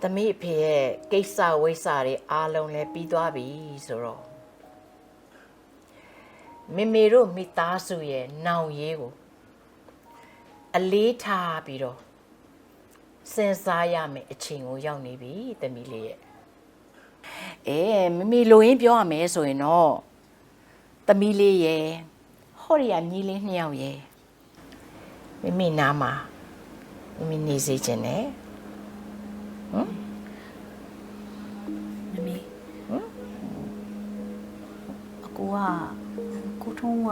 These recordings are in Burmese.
သမီးအဖေရဲ့ကိစ္စဝိစ္စတွေအားလုံးလည်းပြီးသွားပြီဆိုတော့မေမေတို့မိသားစုရဲ့နောင်ရေးကိုအလေးထားပြီးတော့စဉ်းစားရမယ်အချိန်ကိုရောက်နေပြီသမီးလေးရဲ့မမေလိုရင်းပြောရမယ်ဆိုရင်တော့သမီးလေးရဲ့ဟော်ရီယာမြီးလေးနှစ်ယောက်ရဲ့မမေနားမှာမမေနေစေချင်တယ်မမေအကူကကိုထုံးက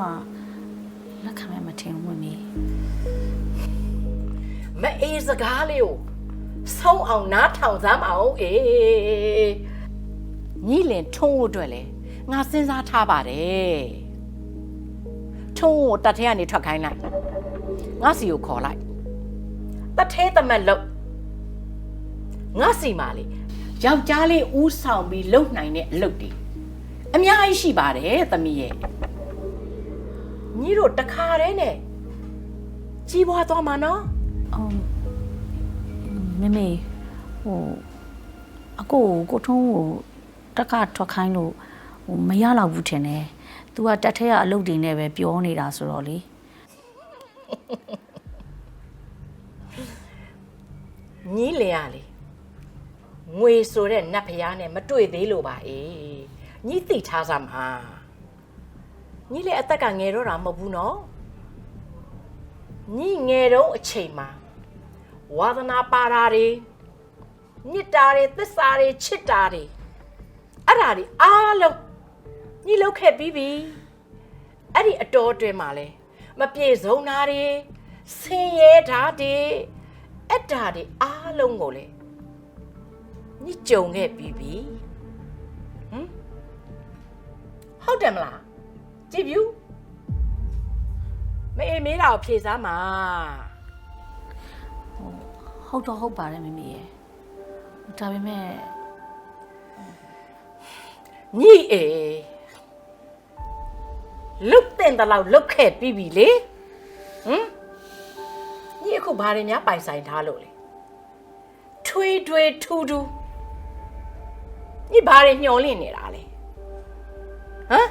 လက်ခံမဲ့မထင်ဘူးမမေမအေးစကားလေးကိုဆုံးအောင်နားထောင်စမ်းအောင်ညီလင်ထုံးဖို့အတွက်လေငါစဉ်းစားထားပါတယ်ထုံးကိုတတ်ထဲကနေထွက်ခိုင်းလိုက်ငါစီကိုခေါ်လိုက်တတ်ထဲတမက်လို့ငါစီမာလေယောက်ျားလေးဦးဆောင်ပြီးလုံနိုင်တဲ့အလုပ်တွေအများကြီးရှိပါတယ်သမီးရဲ့ညီတို့တခါတည်းနဲ့ကြီးပွားသွားမှာနော်မမေအကိုထုံးကိုတက်ကထွက်ခိုင်းလို့မရတော့ဘူးထင်တယ်။ तू ကတက်ထဲကအလုပ်တွေနဲ့ပဲပြောနေတာဆိုတော့လေညီလင်ရလေငွေဆိုတဲ့နတ်ဖျားနဲ့မတွေ့သေးလို့ပါညီသိထားစမ်းမှာညီလေအသက်ကငယ်တော့တာမဟုတ်ဘူးနော်ညီငယ်တော့အချိန်မှာဝါသနာပါတာတွေညစ်တာတွေသစ္စာတွေချစ်တာတွေအဲ့ဒါတွေအားလုံးညီလောက်ခဲ့ပြီးပြီအဲ့ဒီအတော်အတွင်းမှာလဲမပြေဆုံးတာတွေဆင်းရဲတာတွေအဲ့ဒါတွေအားလုံးကိုလေညီကြုံခဲ့ပြီးပြီဟုတ်တယ်မလားကြည့်ဗျူမအေးမေးတာကိုဖြေစားမှာဟုတ်တော့ဟုတ်ပါတယ်မမေရဲ့ဒါပေမဲ့ညီအေးလုတ်တဲ့တလောက်လုတ်ခဲ့ပြီးပြီလေညီအခုဘာတွေများပိုင်ဆိုင်ထားလို့လေထွေးထွေးထူးထူးညီဘာတွေညှော်လင့်နေတာလဲဟမ်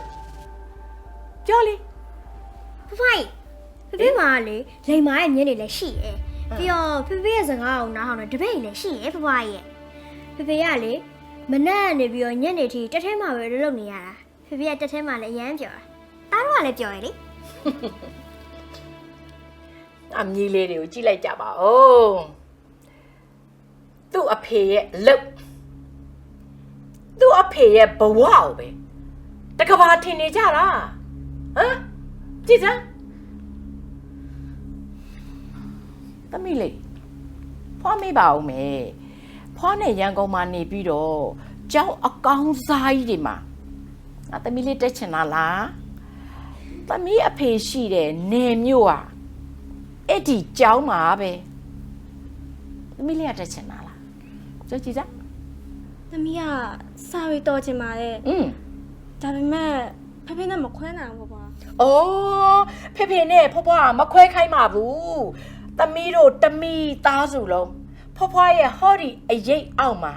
ပြောလေဖိုင်ဖေဖေမာလေလိန်မာရဲ့ညနေလည်းရှိရယ်ပြီးတော့ဖေဖေရဲ့စကားကိုနားဟောင်းတော့တပည့်လည်းရှိရယ်ဖွားရဲ့ဖေဖေကလေမနက်နေပြီးတော့ညနေထိတက်ထဲမှာပဲလုပ်နေရတာဖေဖေကတက်ထဲမှာလည်းအရန်ပြောတာတားတော့လည်းပြောရယ်လေအမြည်လေးတွေကိုကြည့်လိုက်ကြပါဦးသူ့အဖေရဲ့အလုပ်သူ့အဖေရဲ့ဘဝကိုပဲတကဘာထင်နေကြတာဟမ်ကြည့်စမ်းသမီးလေးဖွားမေးပါဦးမယ်ဖွားနဲ့ရန်ကုန်မှာနေပြီးတော့ကျောင်းအကောင်းစားကြီးတွေမှာသမီးလေးတက်ချင်တာလားသမီးအဖေရှိတဲ့နေမြို့อ่ะအဲ့ဒီကျောင်းမှာပဲသမီးလေးကတက်ချင်တာလားကြည့်စမ်းသမီးကစာရီတော်ချင်ပါတယ်ဒါပေမဲ့ဖေဖေနဲ့မခွဲနိုင်ဘူးပေါ့။အော်ဖေနဲ့ဖွားဖွားမခွဲခိုင်းပါဘူး။သမီးတို့တမီသားစုလုံးဖွားဖွားရဲ့ဟောဒီအရေးအောက်မှာ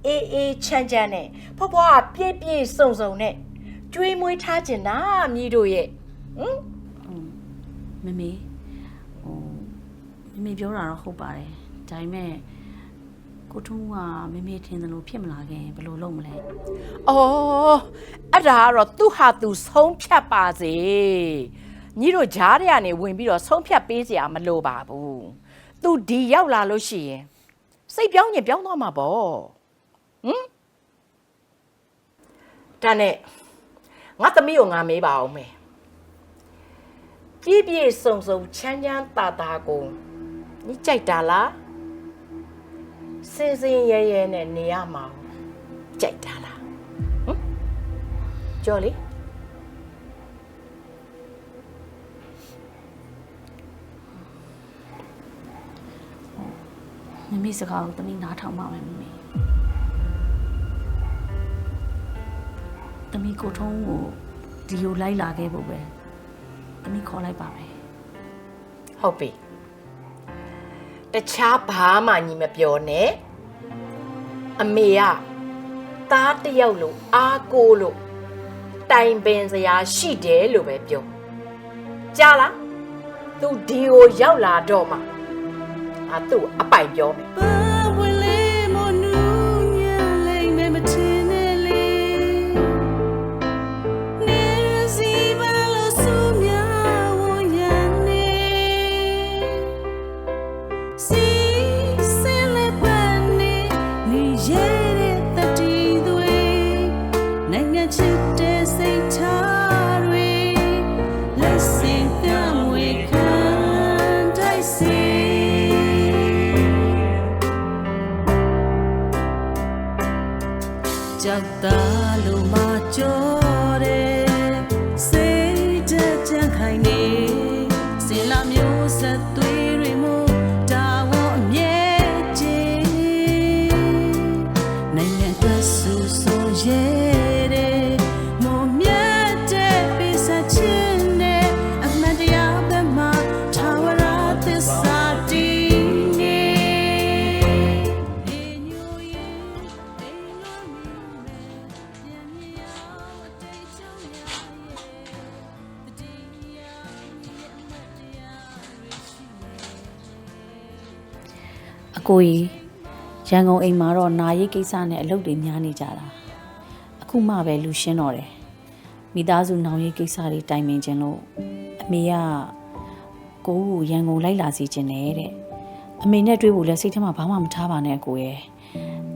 အေးချမ်းနဲ့ဖွားဖွားပြည့်စုံနဲ့ကျွေးမွေးထားကျင်တာမြည်တို့ရဲ့မမေမမေပြောတာတော့ဟုတ်ပါတယ်ဒါပေမဲ့ကိုထုံးကမမေထင်တယ်လို့ဖြစ်မလာခင်ဘယ်လိုလုပ်မလဲ။အော်အဲ့ဒါကတော့သူ့ဟာသူဆုံးဖြတ်ပါစေ။ညီတို့ဂျားတွေကနေဝင်ပြီးတော့ဆုံးဖြတ်ပေးစရာမလိုပါဘူး။ तू ဒီရောက်လာလို့ရှိရင်စိတ်ပြောင်းရင်ပြောင်းသွားမှာပေါ့။ဒါနဲ့ငါသမီးကိုငါမေးပါအောင်မယ်။ပြည့်စုံချမ်းသာကိုညီကြိုက်တာလား။စင်ရဲနဲ့နေရမှာကြိုက်တာလားကြော်လေမမေစကားကိုတမီးနားထောင်ပါမယ်မမေတမီးကိုထုံးကိုဒီလိုလိုက်လာခဲ့ဖို့ပဲတမီးခေါ်လိုက်ပါမယ်ဟုတ်ပြီတခြားဘာမှညီမပြောနဲ့ အမေကသားတစ်ယောက်လို့အားကိုလို့တိုင်ပင်စရာရှိတယ်လို့ပဲပြောကြားလားသူဒီကိုရောက်လာတော့မှသူ့အပိုင်ပြောမယ်ကြောက်တာလို့မကြောတဲ့စိတ်တဲ့ကြံခိုင်နေစင်လာမျိုးဆက်သွေးတွေမို့တာဝန်အမြဲကျင်းနိုင်ငံအတွက်ဆူဆိုရဲတဲ့မမြတ်တဲ့ပိစချင်တဲ့အမှန်တရားပဲမှာထာဝရသစ္စာတည်နေအကိုကြီးရန်ကုန်အိမ်မှာတော့နာရေးကိစ္စနဲ့အလုပ်တွေများနေကြတာအခုမှပဲလူရှင်းတော့တယ်မိသားစုနောင်ရေးကိစ္စတွေတိုင်ပင်ခြင်းလို့အမေကကိုကိုရန်ကုန်လိုက်လာစီခြင်းနဲ့တဲ့အမေနဲ့တွေ့ဖို့လဲစိတ်ထဲမှာဘာမှမထားပါနဲ့အကိုရဲ့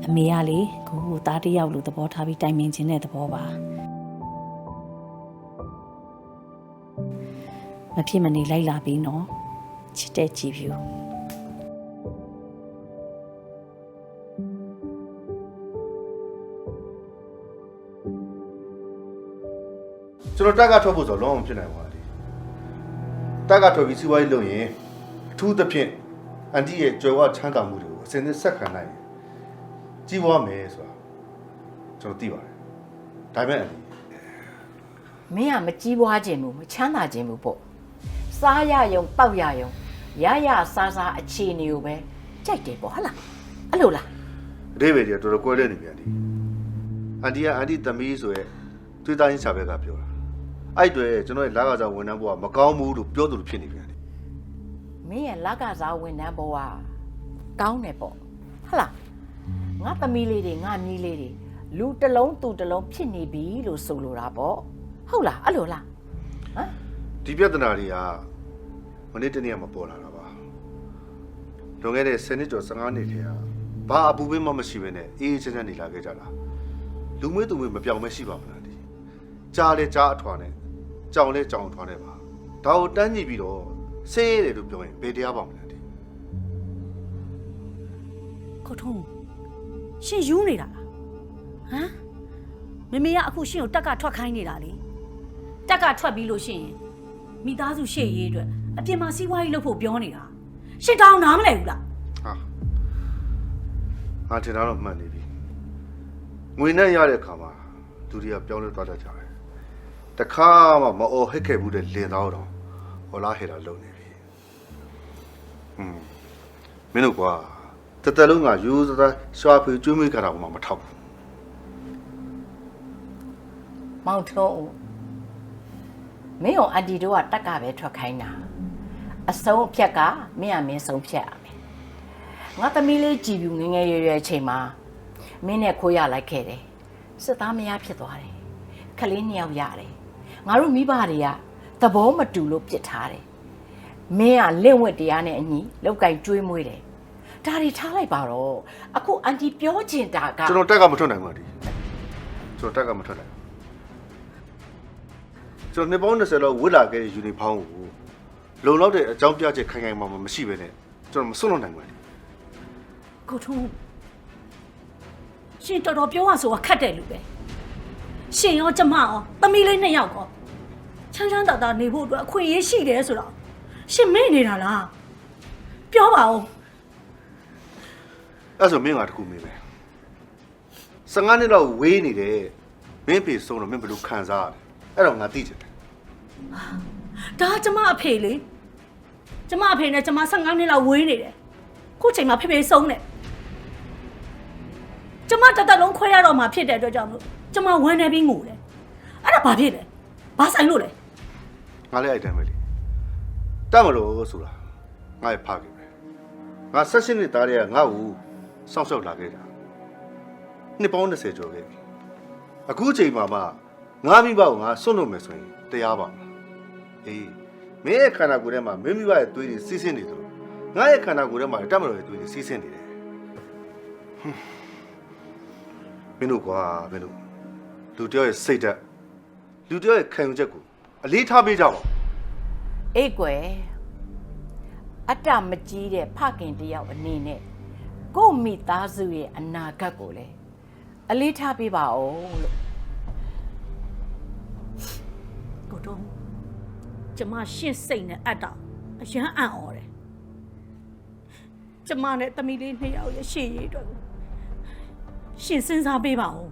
အမေကလေကိုကိုသားတစ်ယောက်လို့သဘောထားပြီးတိုင်ပင်ခြင်းတဲ့သဘောပါမဖြစ်မနေလိုက်လာပြီးနော်ချစ်တဲ့ကြည်ဖြူကျွန်တော်တက်ကထွက်ဖို့ဆိုတော့လုံးဝမဖြစ်နိုင်ပါဘူးတက်ကထွက်ပြီးစီးပွားရေးလုပ်ရင်အထူးသဖြင့်အန်တီရဲ့ကြွယ်ဝချမ်းသာမှုတွေကိုအစင်းသစ်ဆက်ခံနိုင်ရင်ကြီးပွားမယ်ဆိုတာကျွန်တော်သိပါတယ်ဒါပေမဲ့အန်တီမင်းကမကြီးပွားခြင်းဘူးမချမ်းသာခြင်းဘူးပေါ့စားရယုံတောက်ရယုံရရစားစားအခြေအနေကိုပဲကြိုက်တယ်ပေါ့ဟုတ်လားအဲ့လိုလားအဓိပ္ပာယ်ကြီးတော်တော်ကွဲလွဲနေပြန်ဒီအန်တီကအန်တီသမီးဆိုရဲသွေးသားချင်းစာဘက်ကပြောတာအဲ့တွေကျွန်တော်ရဲ့လာကစားဝန်ထမ်းဘဝမကောင်းဘူးလို့ပြောသူလို့ဖြစ်နေပြန်တယ်မင်းရဲ့လက်ကစားဝန်ထမ်းဘဝကောင်းတယ်ပေါ့ဟုတ်လားငါသမီးလေးတွေငါမြီးလေးတွေလူတစ်လုံးသူတစ်လုံးဖြစ်နေပြီလို့ဆိုလိုတာပေါ့ဟုတ်လားအဲ့လိုလားဟမ်ဒီပြဿနာတွေကမနေ့တနေ့မှပေါ်လာတာပါလွန်ခဲ့တဲ့10နှစ်ကျော်15နှစ်ထဲကဘာအပူပေးမှမရှိဘဲနဲ့အေးအေးချမ်းချမ်းနေလာခဲ့ကြတာလူမွေးသူမွေးမပြောင်းမရှိပါဘူးလားဒီကြားလဲကြားအထွာနဲ့ကြောင်လဲကြောင်ထွာနဲ့ပါဒါကိုတန်းကြည့်ပြီးတော့ဆေးရတယ်လို့ပြောရင်ဘယ်တရားပါမလဲဒီကိုထုံးရှင်ယူနေတာလားဟမ်မမေကအခုရှင်ကိုတက်ကထွက်ခိုင်းနေတာလေတက်ကထွက်ပြီးလို့ရှင်မိသားစုရှေ့ရေးအတွက်အပြင်မှာစီးပွားရေးလုပ်ဖို့ပြောနေတာရှင်တောင်းနားမလဲဘူးလားဟာထင်တာတော့မှန်နေပြီငွေနဲ့ရတဲ့ခါမှာလူတွေကပြောင်းလဲသွားတတ်ကြတယ်တခါမှမအော်ဟစ်ခဲ့ဘူးတဲ့လင်သားတော့ဟောလားဟဲ့တာလုံနေပြီမင်းတို့ကွာတတလုံးကယူစသားရွှာဖွေကျွေးမွေးကြတာမှမထောက်ဘူးမောင်ထုံးမင်းရောအန်တီတို့ကတက်ကပဲထွက်ခိုင်းတာအဆုံးအဖြတ်ကမင်းကမင်းဆုံးဖြတ်ရမယ်ငါသမီးလေးကြည်ပြူငငယ်ရွယ်ရွယ်အချိန်မှာမင်းနဲ့ခိုးရလိုက်ခဲ့တယ်စစ်သားမရဖြစ်သွားတယ်ခလေး2ယောက်ရတယ်ငါတို့မိဘတွေကသဘောမတူလို့ပြစ်ထားတယ်မင်းကလင့်ဝတ်တရားနဲ့အညီလောက်ကင်ကျွေးမွေးတယ်ဒါတွေထားလိုက်ပါတော့အခုအန်တီပြောချင်တာကကျွန်တော်တက်ကမထွက်နိုင်ပါဘူးကျွန်တော်တက်ကမထွက်နိုင်ကျွန်တော်နှစ်ပေါင်း20လောက်ဝတ်လာခဲ့တဲ့ယူနီဖောင်းကိုလုံလောက်တဲ့အကြောင်းပြချက်ခိုင်ခိုင်မာမာမရှိဘဲနဲ့ကျွန်တော်မစွန့်လွတ်နိုင်ပါဘူးကိုထုံးရှင်တော်တော်ပြောရဆိုတာခက်တယ်လူပဲရှင်ရောကျမရောသမီးလေး2ယောက်ကောချမ်းချမ်းသာသာနေဖို့အတွက်အခွင့်အရေးရှိတယ်ဆိုတော့ရှင်မေ့နေတာလားပြောပါဦးအဲ့ဆိုမင်းကတခုမေးမယ်15နှစ်လောက်ဝေးနေတယ်မင်းဖေဆုံးတော့မင်းဘယ်လိုခံစားရလဲအဲ့တော့ငါသိချင်တယ်ဒါကျမအဖေလေကျမအဖေနဲ့ကျမ15နှစ်လောက်ဝေးနေတယ်ခုချိန်မှာဖေဖေဆုံးတယ် ကျမတက်တက်လုံးခွဲရတော့မှဖြစ်တဲ့အတွက်ကြောင့်မလို့ကျမဝမ်းနေပြီးငိုတယ်အဲ့ဒါဘာဖြစ်လဲဘာဆိုင်လို့လဲ ငါလည်းအဲ့တိုင်းပဲလေတတ်မလို့ဆိုတာငါ့ရဲ့ဖခင်ပဲငါ16နှစ်သားတွေကငါ့ကိုစောင့်ရှောက်လာခဲ့တာနှစ်ပေါင်း20ကျော်ခဲ့ပြီအခုချိန်မှာမှငါမိဘကိုငါစွန့်လို့မယ်ဆိုရင်တရားပါမလားအေးမင်းရဲ့ခန္ဓာကိုယ်ထဲမှာမင်းမိဘရဲ့သွေးတွေစီးဆင်းနေတယ်ငါရဲ့ခန္ဓာကိုယ်ထဲမှာတတ်မလို့ရဲ့သွေးတွေစီးဆင်းနေတယ်မင်းတို့ကွာမင်းတို့လူတယောက်ရဲ့စိတ်ဓာတ်လူတယောက်ရဲ့ခံယူချက်ကိုအလေးထားပေးကြပါ အေးကွယ်အတ္တမကြီးတဲ့ဖခင်တယောက်အနေနဲ့ကို့မိသားစုရဲ့အနာဂတ်ကိုလည်းအလေးထားပေးပါဦးလို့ ကိုတော့ကျမရှင့်စိတ်နဲ့အတ္တအရန်အံ့ဩတယ်ကျမနဲ့သမီးလေး2ယောက်ရဲ့ရှေ့ရေးအတွက်ရှင်စဉ်းစားပေးပါဦး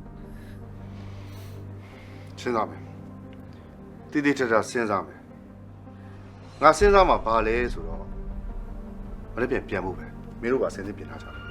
စဉ်းစားမယ်တည်တည်ချာချာစဉ်းစားမယ်ငါစဉ်းစားမှာပါလဲဆိုတော့မနေ့ပြန်ဖို့ပဲမင်းတို့ကစဉ်းစားပြင်ထားကြတယ်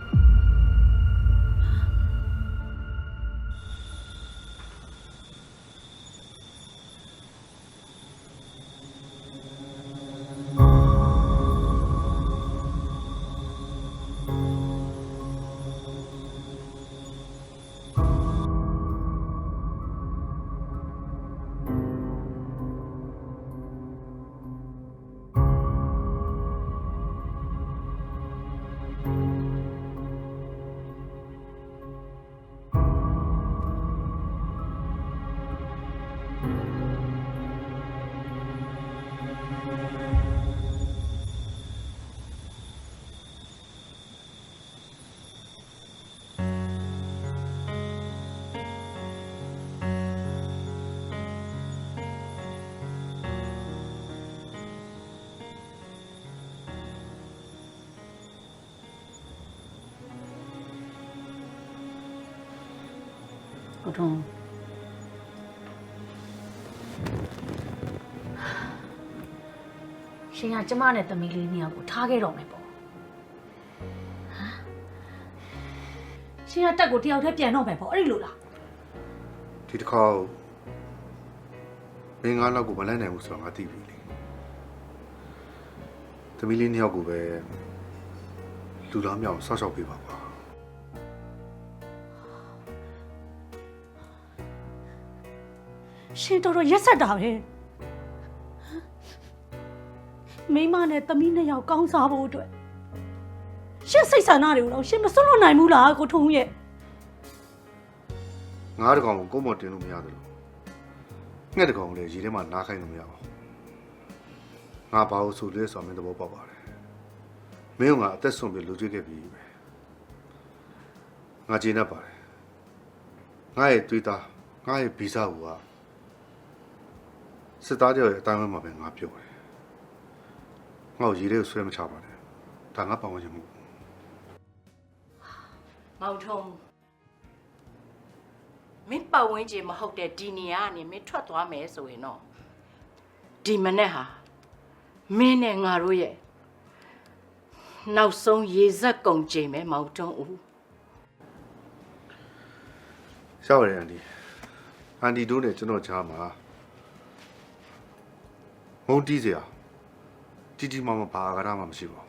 ကိုတော့ရှင်ကကျမနဲ့သမီးလေး2ယောက်ကိုထားခဲ့တော့မယ်ပေါ့ဟမ်ရှင်ကတက်ကိုတယောက်တည်းပြန်တော့မယ်ပေါ့အဲ့ဒီလိုလား ဒီတစ်ခါမင်းငါလောက်ကိုမလိုက်နိုင်ဘူးဆိုတော့ငါသိပြီလေသမီးလေးနှစ်ယောက်ကိုပဲလူသားမြောက်ဆောက်ရှောက်ပေးပါကွာ ရှင်တော်ရက်ဆက်တာပဲမိမနဲ့သမီး2ယောက်ကောင်းစားဖို့အတွက်ရှင်စိတ်ဆန္ဒတွေကိုတော့ရှင်မစွန့်လွတ်နိုင်ဘူးလားကိုထုံးရဲ့ ငါးတကောင်ကိုကုန်းပေါ်တင်လို့မရတယ်လို့ငှက်တကောင်ကိုလည်းရေထဲမှာနားခိုင်းလို့မရပါဘူးငါဘာလို့ဆိုလဲဆိုတော့မင်းသဘောပေါက်ပါတယ်မင်းကငါအသက်ဆုံးပြီးလူကျွေးခဲ့ပြီပဲငါကျေနပ်ပါတယ်ငါရဲ့သွေးသားငါရဲ့ဗီဇကိုကစစ်သားတွေရဲ့အတိုင်းအမှာပဲငါပြောတယ်ငါ့ကိုရေထဲကိုဆွဲမချပါနဲ့ဒါငါပတ်ဝန်းကျင်မှု မောင်ထုံးမင်းပတ်ဝန်းကျင်မဟုတ်တဲ့ဒီနေရာကနေမင်းထွက်သွားမယ်ဆိုရင်တော့ဒီမနေ့ဟာမင်းနဲ့ငါတို့ရဲ့နောက်ဆုံးရေစက်ကုန်ချိန်ပဲမောင်ထုံးဦး ရှောက်ရအန်ဒီတို့နဲ့ကျွန်တော်ကြားမှာမုန်းတီးစရာတီတီမမဘာကရမှမရှိပါဘူ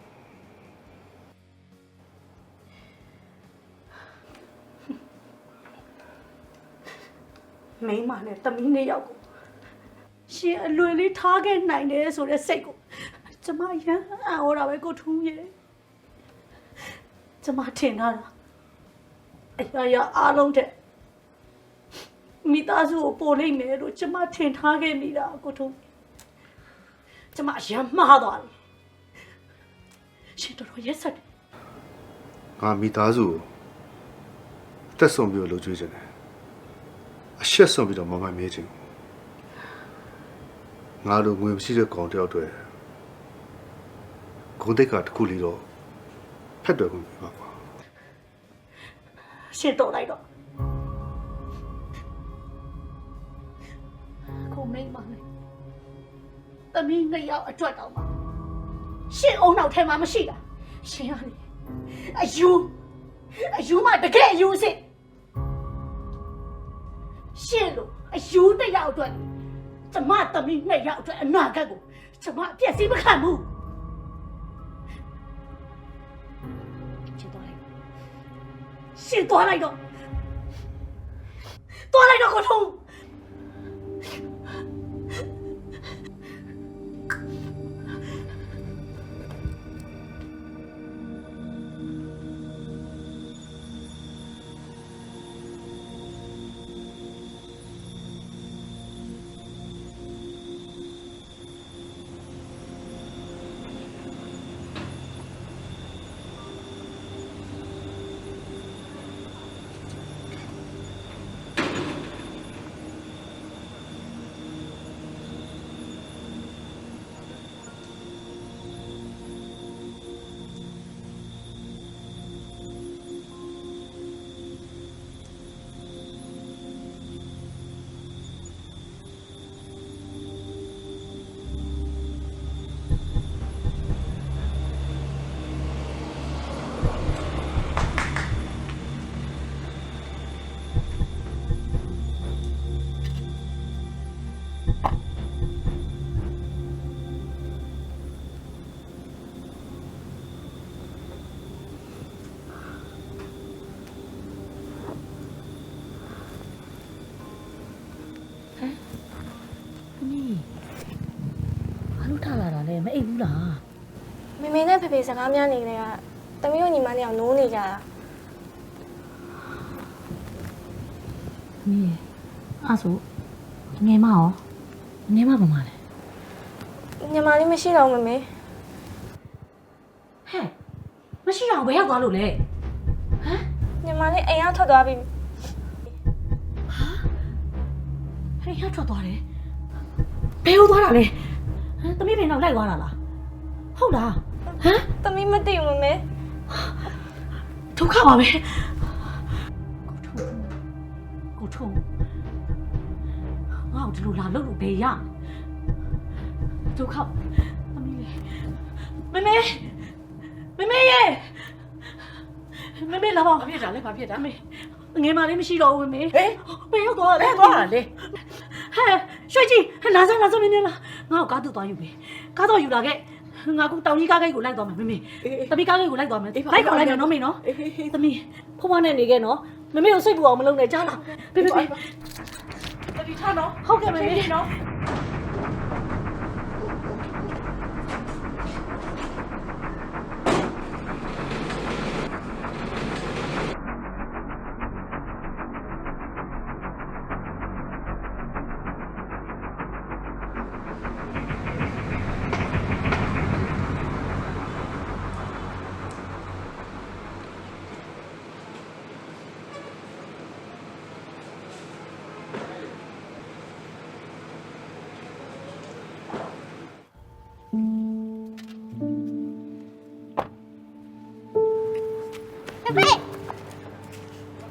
း မိမနဲ့သမီး2ယောက်ကိုရှင်အလွယ်လေးထားခဲ့နိုင်တယ်ဆိုတဲ့စိတ်ကိုကျမရမ်းအံ့ဩတာပဲကိုထုံးရဲ့ကျမထင်တာအရာအားလုံးတဲ့မိသားစုကိုပို့လိုက်မယ်လို့ကျမထင်ထားခဲ့မိတာကိုထုံးကျမရမ်းမှားသွားတယ်ရှင်တော်ရက်ဆက်တယ် ငါမိသားစုကိုအသက်ဆုံးပြီးလို့ကြွေးချင်တယ်အရှက်ဆုံးပြီးတော့မမမေးချင်ငါတို့ငွေမရှိတဲ့ကောင်တယောက်တွေဂုံတိတ်ကတစ်ခုလေးတော့ဖက်တော်ကုန်ပြီပါကွာ ရှင်တော်လိုက်တော့ကိုမိမနဲ့သမီး2ယောက်အတွက်တောင်ပါရှင်အုံနောက်ထဲမှာမရှိတာရှင်ကလေအယူမှတကယ်အယူစစ် ရှင်းလို့အယူတစ်ယောက်အတွက်ကျမသမီး2ယောက်အတွက်အနာဂတ်ကိုကျမအပြည့်စည်မခံဘူးရှင်းသွားလိုက်တော့ကိုထုံးဘာလို့ထားလာတာလဲမအိပ်ဘူးလား မေမေနဲ့ဖေဖေစကားများနေတယ်ကတမီးတို့ညီမနှစ်ယောက်နိုးနေကြတာ မင်းအဲ့ဆိုငယ်မရောငယ်မဘာမှလဲ ညီမလေးမရှိတော့ဘူးမေမေ ဟဲ့မရှိတော့ဘယ်ရောက်သွားလို့လဲ ညီမလေးအိမ်ကထွက်သွားပြီ ဟဲ့ရောက်ထွက်သွားတယ်ဘယ်ရောက်သွားတာလဲဟမ်သမီးပင်တော့လိုက်သွားတာလားဟုတ်လားဟမ် တမီးမသိဘူးမေမေ ဒုက္ခပါပဲကိုထုံးငါ့ကိုဒီလိုလာလို့ဘယ်ရဒုက္ခသမီးလေးမမေရဲ့မမေလာပါဘာဖြစ်တာလဲဘာဖြစ်တာမေငယ်မလေးမရှိတော့ဘူးမေဟဲ့ဘယ်ရောက်သွားလဲသွားတာလေဟဲ့ရွှေကြီးလာစမ်းမင်းလားငါ့ကိုကားတူသွားယူပြီကားတော့ယူလာခဲ့ငါကတောင်ကြီးကားဂိတ်ကိုလိုက်သွားမယ်မေသမီးကားဂိတ်ကိုလိုက်သွားမယ်လိုက်ခေါ်လိုက်မယ်နော်မေနော်သမီးဖွားဖွားနဲ့နေခဲ့နော်မမေကိုစိတ်ပူအောင်မလုပ်နဲ့ကြားလားဖေသမီးထားနော်ဟုတ်ကဲ့မေနော်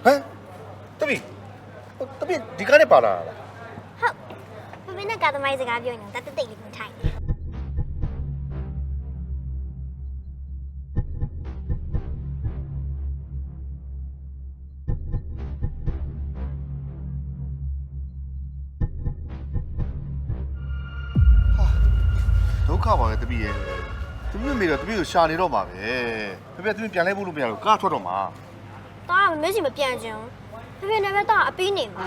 ဟမ်တပည့်ဒီကားနဲ့ပါလာလား ဟုတ်ဖေဖေနဲ့ကာသမိုင်းစကားပြောနေတာတိတ်တိတ်လေးကိုထိုင်နေ ဒုက္ခပါပဲတပည့်ရဲ့တပည့်မေတော့တပည့်ကိုရှာနေတော့မှာပဲဖေဖေတပည့်ပြန်လဲဖို့လို့မရတော့ကားထွက်တော့မှာ တာကမမေ့စီမပြန်ချင်ဘူးဖေဖေနဲ့ပဲတာအပီးနေမှာ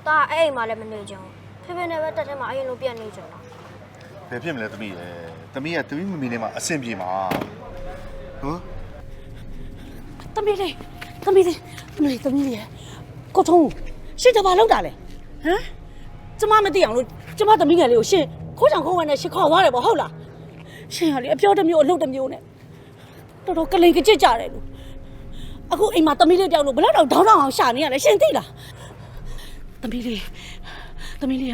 တာအဲ့အိမ်မှာလည်းမနေချင်ဘူးဖေဖေနဲ့ပဲတက်ထဲမှာအရင်လိုပြန်နေချင်တာ ဘယ်ဖြစ်မလဲတပည့်ရဲ့တပည့်ကတပည့်မမေနဲ့မှအဆင်ပြေမှာဟမ် သမီးလေးကိုထုံးရှင်းကြပါလောက်တာလေဟမ်ကျမမသိအောင်လို့ကျမသမီးငယ်လေးကိုရှင်းခိုးချောင်ခိုးဝဲနဲ့ရှင်းခေါ်သွားတယ်ပေါ့ဟုတ်လားရှင်းရလေအပြောတစ်မျိုးအလုပ်တစ်မျိုးနဲ့တော်တော်ကလိန်ကကြစ်ကြတယ်လို့အခုအိမ်မှာသမီးလေးပြောက်လို့ဘယ်တော့တောင်းအောင်ရှာနေရလဲရှင်းသိလားသမီးလေး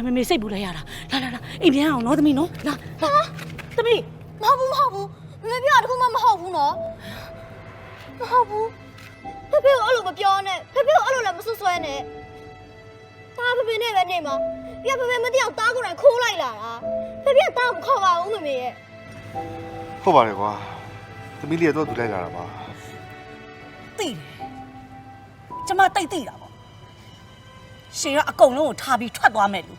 မမေစိတ်ပူလိုက်ရတာလာအိမ်ပြန်အောင်နော်သမီးနော်လာသမီး မဟုတ်ဘူးမမေပြောတာတခုမှမဟုတ်ဘူးနော်မဟုတ်ဘူးဖေဖေကိုအဲ့လိုမပြောနဲ့ဖေဖေကိုအဲ့လိုလည်းမဆွဆွဲနဲ့တာဖေဖေနဲ့ပဲနေမှာပြဖေဖေမသိအောင်တားကိုယ်တိုင်ခိုးလိုက်လာတာဖေဖေကတားကိုမခေါ်ပါဘူးမမေရဲ့ ဟုတ်ပါတယ်ကွာတပည့်လေးကတော့သူလိုက်လာတာပါ သိတယ်ကျမတိတ်သိတာပေါ့ ရှင်ကအကုန်လုံးကိုထားပြီးထွက်သွားမယ်လူ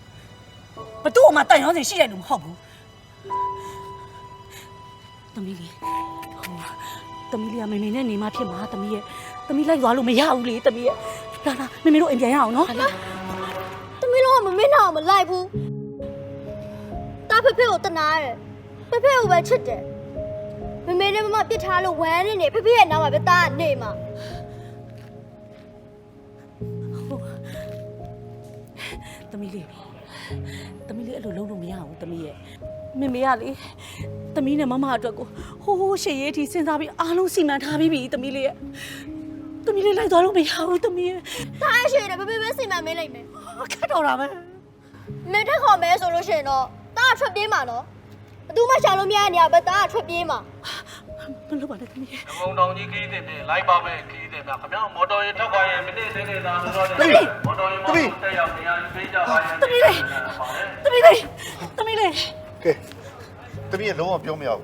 ဘသူ့အမတန်ရောစင်ရှိတဲ့လူမဟုတ်ဘူးသမီးလေးသမီးလေးကမေမေနဲ့နေမှဖြစ်မှာသမီးလိုက်သွားလို့မရဘူးလေသမီးရဲ့လာမေမေတို့အိမ်ပြန်ရအောင်နော် သမီးတို့ကမမင်းတော့မလိုက်ဘူးတာဖေဖေကိုတနာတယ်ဖေဖေကိုပဲချစ်တယ်မမေနဲ့မမပြစ်ထားလို့ဝမ်းနေဖေဖေရဲ့နောက်မှာပဲတာကနေမှာ သမီးလေးအဲ့လိုလုပ်လို့မရဘူးသမီးရဲ့မေမေကလေသမီးနဲ့မမအတွက်ကိုဟိုးရှေ့ရေးထိစဉ်းစားပြီးအားလုံးစီမံထားပြီးပြီသမီးလေးရဲ့သမီးလေးလိုက်သွားလို့မရဘူးသမီးရဲ့ တာအရှိတယ်ဖေဖေပဲစီမံမင်းလိုက်မယ် ခက်တော့တာပဲ မေထက်ခေါ်မဲဆိုလို့ရှိရင်တော့တာထွက်ပြေးမှာနော်ဘသူမှရှာလို့မရတဲ့နေရာပဲတာထွက်ပြေးမှာ မလုပ်ပါနဲ့သမီးရဲ့ ငုံတောင်ကြီးခီးတင်တယ်လိုက်ပါမယ်ခီးတင်တာခင်ဗျာမော်တော်ယာဉ်ထောက်ပါရင်မိနစ်သေးသေးသားလို့တော့မော်တော်ယာဉ်မော်တော်တက်ရောက်နေရပေးကြပါရင်သမီးလေး ကဲသမီးရဲ့လုံးဝပြောမရဘူး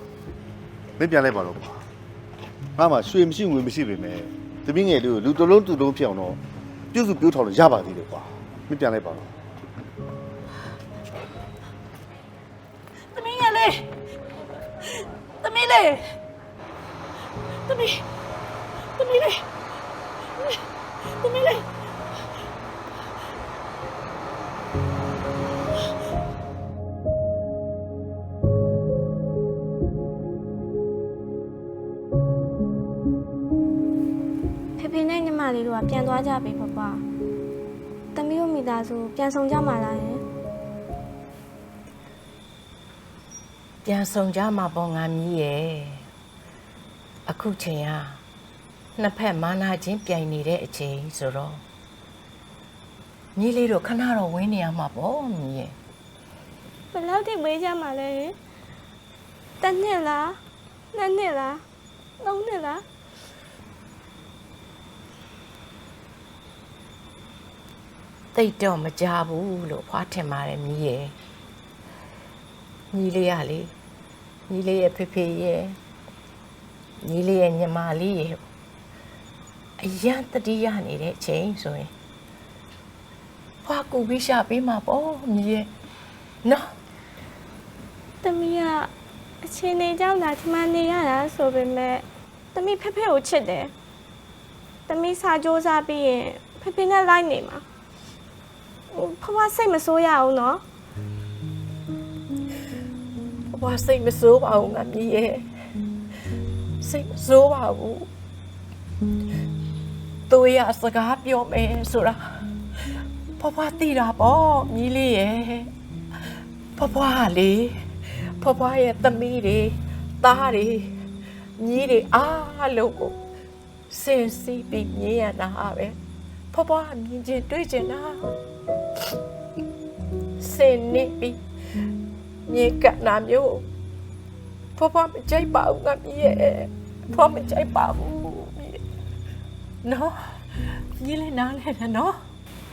မင်းပြန်လိုက်ပါတော့ငါမှရွှေမရှိငွေမရှိပေမဲ့သမီးငယ်လေးကိုလူတစ်လုံးဖြစ်အောင်တော့ပြုစုပြောထောင်လို့ရပါသေးတယ်ကွာမင်းပြန်လိုက်ပါတော့ သမီးငယ်လေးသမီးလေးသမီးလေး ဖေဖေနဲ့ညီမလေးတို့ကပြန်သွားကြပြီပပတမီးတို့မိသားစုပြန်ဆောင်ကြမှာလားယင် ပြန်ဆောင်ကြမှာပေါ့ငါမီးရဲ့အခုချိန်ကနှစ်ဖက်မာနာချင်းပြိုင်နေတဲ့အချိန်ဆိုတော့ညီလေးတို့ခဏတော့ဝင်းနေရမှာပေါ့မီးရဲ့ ဘယ်လောက်ထိဝေးကြမှာလဲယင်တစ်နှစ်လားနှစ်နှစ်လားသုံးနှစ်လား တိတ်တော့မကြဘူးလို့ဖွားထင်ပါတယ်မီးရဲ့ညီလေးရလေညီလေးရဲ့ဖေဖေရဲ့ညီလေးရဲ့ညီမလေးရဲ့အရန်တတိယနေတဲ့အချိန်ဆိုရင်ဖွားကူပြီးရှာပေးမှာပေါ့မီးရဲ့နော် တမီးကအချင်းနေကြောင်းသာဒီမှာနေရတာဆိုပေမဲ့တမီးဖေဖေကိုချစ်တယ်တမီးစာကြိုးစားပြီးရင်ဖေဖေနဲ့လိုက်နေမှာဖွားစိတ်မဆိုးရအောင်နော် ဘွားစိတ်မဆိုးပါဘူးငါမီးရဲ့စိတ်မဆိုးပါဘူးသူရစကားပြောမယ်ဆိုတာဘွားသိတာပေါ့မီးလေးရဲ့ဘွားလေဘွားရဲ့သမီးတွေသားတွေညီတွေအားလုံးကိုစင်စီးပြီးမြင်ရတာပဲဘွားမြင်ချင်းတွေ့ချင်တာစင်နေပြီးမြေကနာမျိုးဖွားမကြိုက်ပါဘူးငါမြေဖွားမကြိုက်ပါဘူးမြေနော်မြေလည်းနားလဲတယ်နော်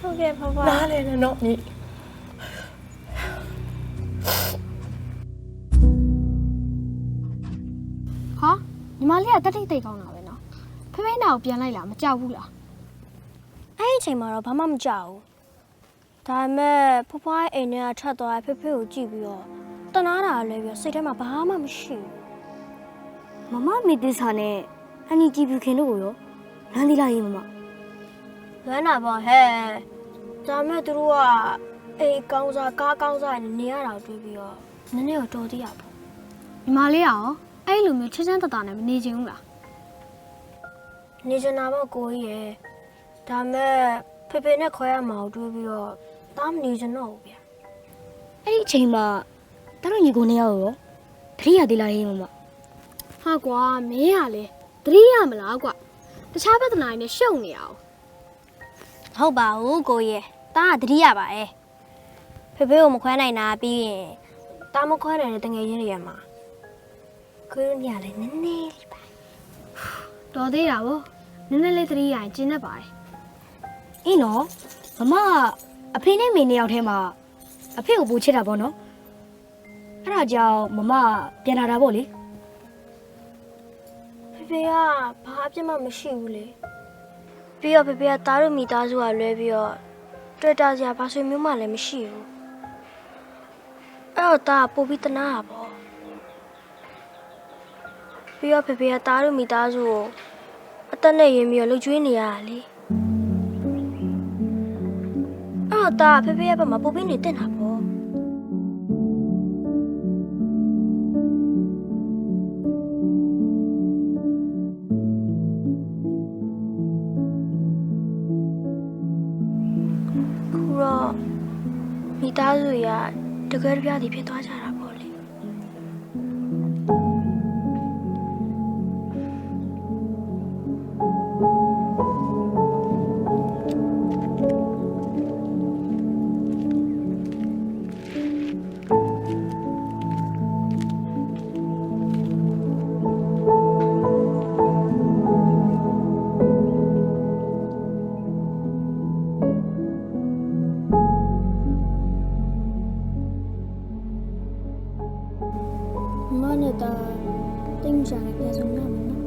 ဟုတ်ကဲ့ဖွား နားလဲတယ်နော်မြေ ဟာညီမလေးကတက်တိတ်တိတ်ကောင်းတာပဲနော်ဖေဖေနာကိုပြန်လိုက်လားမကြောက်ဘူးလားအဲ့ဒီအချိန်မှာတော့ဘာမှမကြောက်ဘူးဒါပေမဲ့ဖွားဖွားရဲ့အိမ်ထဲကထွက်သွားတဲ့ဖေဖေကိုကြည့်ပြီးတော့တနာတာလည်းပြီးစိတ်ထဲမှာဘာမှမရှိဘူးမမမေတ္တာနဲ့အန်နီကြည့်ပြီးခင်တို့ကိုရောလမ်းသီးလိုက်ရင်မမလွမ်းတာပေါ့ဟဲ့ဒါပေမဲ့သူတို့ကအိမ်ကောင်းစားကားကောင်းစားနေရတာတွေ့ပြီးတော့နည်းနည်းတော့တော်သေးရပေါ့ညီမလေးရောအဲ့လိုမျိုးချစ်ချမ်းတတာနဲ့မနေချင်ဘူးလားနေချင်တာပေါ့ကိုကြီးရယ်ဒါမဲ့ဖေဖေနဲ့ခွဲရမှာကိုတွေးပြီးတော့တားမနေချင်တော့ဘူးဗျအဲ့ဒီအချိန်မှာတတို့ညီကိုနေရောတတိယသေးလားဟင်းမမဟာကွာမင်းရလေတတိယမလားကွာတခြားပြဿနာတွေနဲ့ရှုပ်နေအောင်ဟုတ်ပါဘူးကိုကြီးရယ်တားကတတိယပါရဲ့ဖေဖေကိုမခွဲနိုင်တာပြီးရင်တားမခွဲနိုင်တဲ့တငယ်ချင်းတွေရမှာကိုရညလည်းနည်းနည်းလေးပါတော်သေးတာဗောနည်းနည်းလေးသတိရရင်ကျင်းတတ်ပါတယ်အေးနော်မမအဖေနဲ့မေနှစ်ယောက်ထဲမှာအဖေကိုပူချစ်တာဗောနော်အဲ့ဒါကြောင့်မမပြန်လာတာဗောလေဖေဖေကဘာအပြစ်မှမရှိဘူးလေပြီးတော့ဖေဖေကတားတို့မိသားစုကလွဲပြီးတော့ တွေ့တာစရာဘာဆွေမျိုးမှလည်းမရှိဘူးအဲ့တော့တာပို့ပြီးတနာတာပေါ့ပြီးတော့ဖေဖေကတားတို့မိသားစုကိုအသက်နဲ့ရင်ပြီးတော့လှုပ်ကြွေးနေရတာလေအဲ့တော့တာဖေဖေရဲ့ဘက်မှာပို့ပြီးနေတင်တာပေါ့မိသားစုရတကယ်တပြားတည်ဖြစ်သွားကြတာပေါ့လေမနဲ့တာတိမ်ချာနဲ့ပြန်ဆုံးရမယ်နော်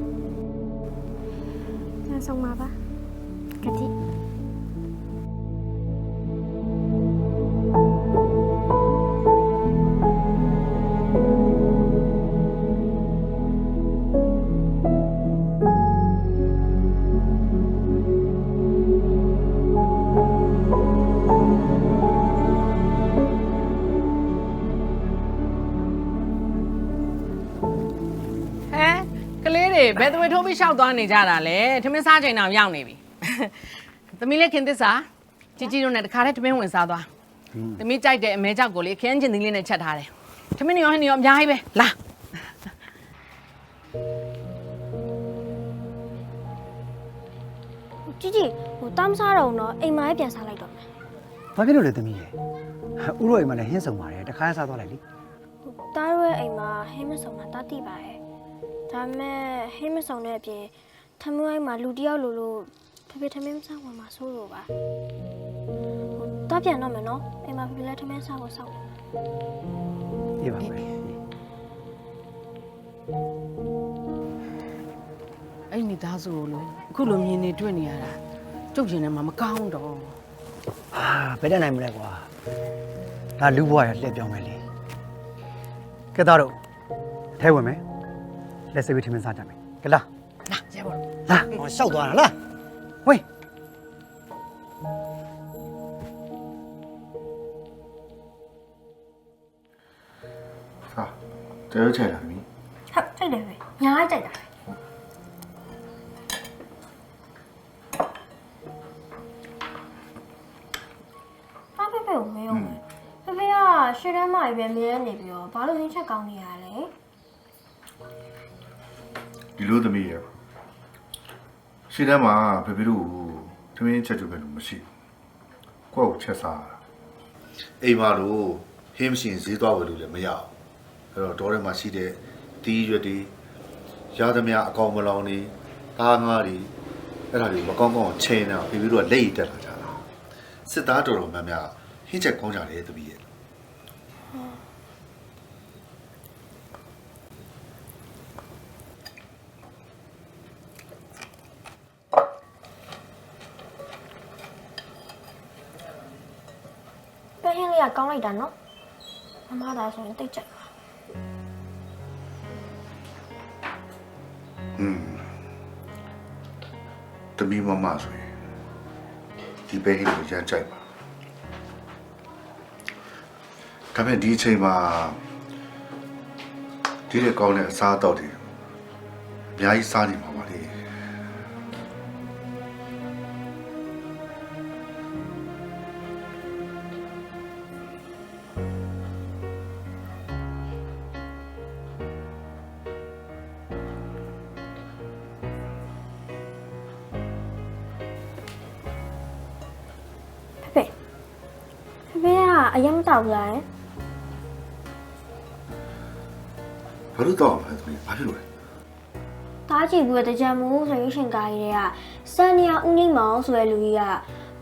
ပြန်ဆုံးပါပါကတိဘယ်သူထိုးပြီးရှောက်သွားနေကြတာလဲထမင်းစားချိန်တော့ရောက်နေပြီသမီးလေးခင်သစ္စာជីជីတို့နဲ့တခါတည်းထမင်းဝင်စားသွားသမီးကြိုက်တဲ့အမဲကြောက်ကိုလေခင်းကျင်သီးလေးနဲ့ချက်ထားတယ်ထမင်းနေရောဟင်းနေရောအများကြီးပဲလာជីជីဟိုတမ်းစားတော့နော်အိမ်မလေးပြန်စားလိုက်တော့မယ် ဘာဖြစ်လို့လဲသမီးရဲ့ဥရောအိမ်မှာလည်းဟင်းစုံပါတယ်တခါစားသွားလိုက်လေ တားရဲ့အိမ်မှာဟင်းမစုံတာတားတိပါရဲ့ဒါမဲ့ဟင်းမစုံတဲ့အပြင်ထမင်းအိမ်မှာလူတယောက်လိုဖေဖေထမင်းမစားဝင်မှာစိုးလို့ပါတားပြန်တော့မယ်နော်အိမ်မှာဖေဖေလည်းထမင်းစားဖို့စောင့်နေ အေးပါပဲ အဲ့မိသားစုလို့အခုလိုမြင်နေတွေ့နေရတာကျုပ်ရှင်ထဲမှာမကောင်းတော့ ဟာဘယ်တတ်နိုင်မလဲကွာဒါလူဘွားရလှည့်ပြောင်းမယ်လေကဲသားတို့ထဲဝင်မယ်လက်စပ်ပြီးထမင်းစားကြမယ်ကလား လာရဲပါတော့ လာဟောရှောက်သွားတာလားဝေး ဟာတဲချင်လာပြီ ဟုတ်ကြိုက်တယ်ပဲညားကြိုက်တာပဲဖေဖေကိုမေးအောင်ဖေဖေကရှေ့တန်းမှာပဲမြဲနေပြီးတော့ဘာလို့ဟင်းချက်ကောင်းနေရလဲ ဒီလိုသမီးရရှေ့တန်းမှာဖေဖေတို့ထမင်းချက်ကြွပဲလို့မရှိဘူးကိုယ့်ကိုချက်စားအိမ်မှာလို့ဟင်းမရှိရင်ဈေးသွားဝယ်လို့လည်းမရအောင်အဲ့တော့တောထဲမှာရှိတဲ့တီးရွက်တွေရသမျှအကောင်မလောင်တွေသားငါးတွေအဲ့ဒါတွေမကောင်းကောင်းချိန်နေတာဖေဖေတို့ကလက်ရည်တက်လာကြတာစစ်သားတော်တော်များများဟင်းချက်ကောင်းကြတယ်သမီးရ ပဲဟင်းလေးကကောင်းလိုက်တာနော်မမသားဆိုရင်တိတ်ကြိုက်ပါ သမီးမမဆိုရင်ဒီပဲဟင်းကိုရမ်းကြိုက်ပါဒါပေမဲ့ဒီအချိန်မှာဒီတဲ့ကောင်းတဲ့အစားအသောက်တွေအများကြီးစားနေမှာပါလေ ဖေဖေကအရင်မတောက်လား ဘာလို့တော့လဲသမီးဘာဖြစ်လို့လဲ တားကြည့်ပြီးတော့ကြံမိုးဆိုရင်ရှင်ကားကြီးတွေကစန်နီယာဦးနေမောင်ဆိုတဲ့လူကြီးက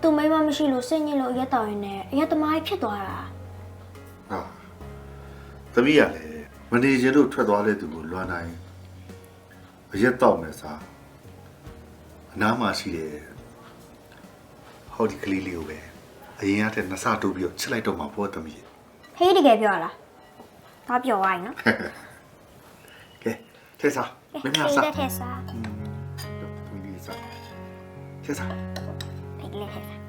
သူ့မိမမရှိလို့စိတ်ညစ်လို့အရက်တောက်ရင်းနဲ့အရက်သမားကြီးဖြစ်သွားတာ ဟာသမီးရလေမနေချင်လို့ထွက်သွားတဲ့သူကိုလွမ်းနိုင်အရက်တော့မယ်စားအနားမှာရှိတယ်ဟောဒီကလေးလေးကိုပဲ အရင်ကတည်းကနှစ်ဆတိုးပြီးတော့ချစ်လိုက်တော့မှာပေါ့သမီး ဟေးတကယ်ပြောရလားဒါပြောရရင်နော် ကဲထဲစားမင်းများစား ထက်စား သမီးလေးစားထဲစား ဒီလေးထက်စား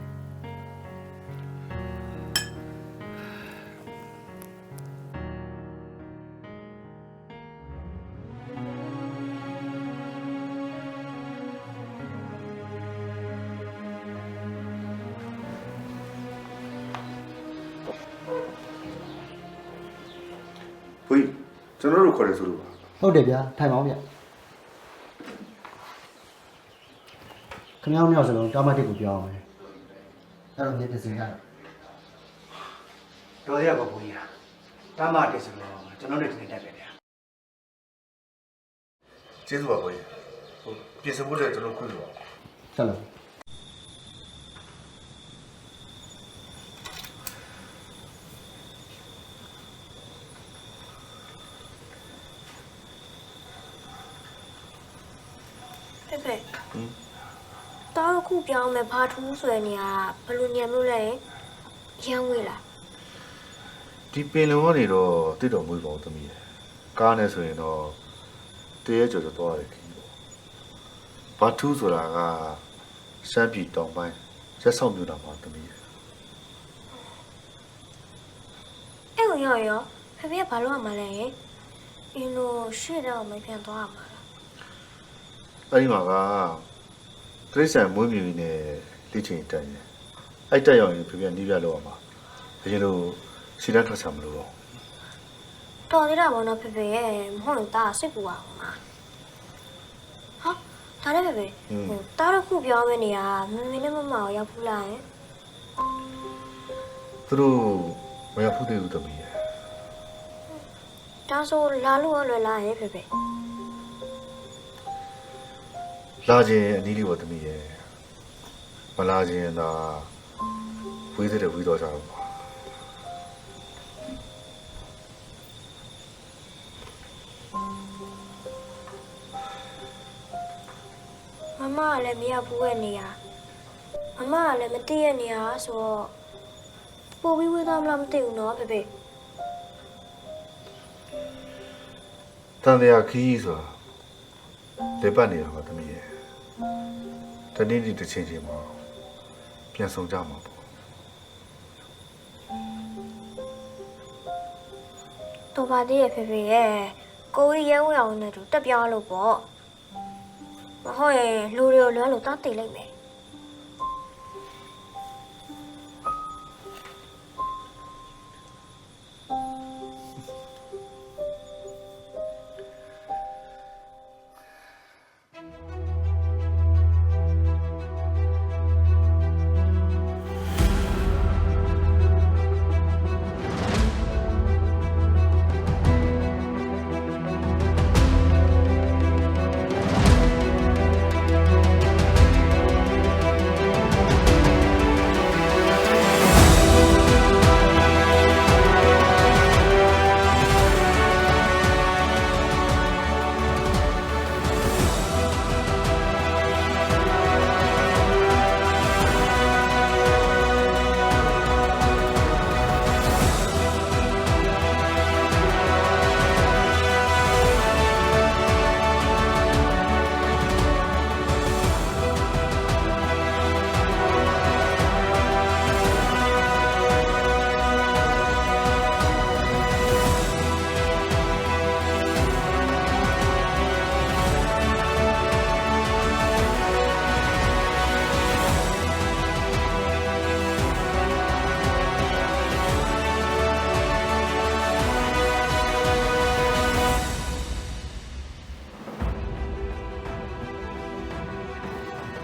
ဘုရားကျွန်တော်တို့ခေါ်တယ်ဆိုလို့ပါ ဟုတ်တယ်ဗျာထိုင်ပါဦးဗျခင်ဗျားတို့မျိုးစလုံးတာမတစ်ကိုပြောအောင်မယ်အဲ့တော့မြေတစင်ရတယ်တော်ရပါဘူးကြီးတာမတစ်ဆိုတော့ကျွန်တော်နဲ့တင်တက်ပဲဗျာ ကျေးဇူးပါဘုရားပြင်ဆင်ဖို့လည်းကျွန်တော်ခွင့်လို့ပါ ဆက်လို့ ဖေဖေတောက်ခုပြောင်းမယ်ဘာထူးဆွဲနေရဘယ်လိုညံလို့လဲရမ်းဝေးလား ဒီပင်လုံကနေတော့တစ်တော်မွေးပါဦးသမီးရဲ့ကားနဲ့ဆိုရင်တော့တရေကျော်ကျော်သွားရတယ်ခင်ဗျဘာထူးဆိုတာကစမ်းပြည်တောင်ပိုင်းရက်ဆောင်မြို့တော်မှာသမီးရဲ့ အဲ့ကိုရောဖေဖေကဘာလို့ရမှာလဲအင်းလို့ရှေ့တော့မပြန်သွားရမှာလား အဲ့ဒီမှာကတရိษံမွေးမြူနေလေ့ကျင့်တက်ရင်အဲ့တက်ရောက်ရင်ဖေဖေကနီးပြလောက်အောင်ပါအရင်လိုစီတန်းထွက်ချမလို့တော့ တော်သေးတာပေါ့နော်ဖေဖေရဲ့မဟုတ်ရင်တာစိတ်ပူအောင်မှာဟာဒါနဲ့ဖေဖေတာတော့ခုပြောင်းမနေရမမေနဲ့မမကိုရောက်ဖူးလားယင် သူတို့မရဖို့သေးဘူးသမီးရဲ့ ဒါဆိုလာလို့လွယ်လားယင်ဖေဖေ လာခြင်းအနည်းလေးပါသမီးရဲ့မလာခြင်းသာဝေးတဲ့ဝေးတော့ကြတော့ပါ မမကလည်းမရောက်ဘူးရဲ့နေရမမကလည်းမသိရဲ့နေရဆိုတော့ပို့ပြီးဝေးသွားမလားမသိဘူးနော်ဖေဖေ တန်တရားခီးဆိုတာလေပတ်နေတာပါသမီးရဲ့တနေ့ဒီတစ်ချိန်ချိန်မှာပြန်ဆောင်ကြမှာပေါ့ တော်ပါသေးရဲ့ဖေဖေရဲ့ကိုကြီးရဲဝဲအောင်နဲ့တူတက်ပြောင်းလို့ပေါ့မဟုတ်ရင်လူတွေကိုလွမ်းလို့တောင်းတိတ်လိုက်မယ်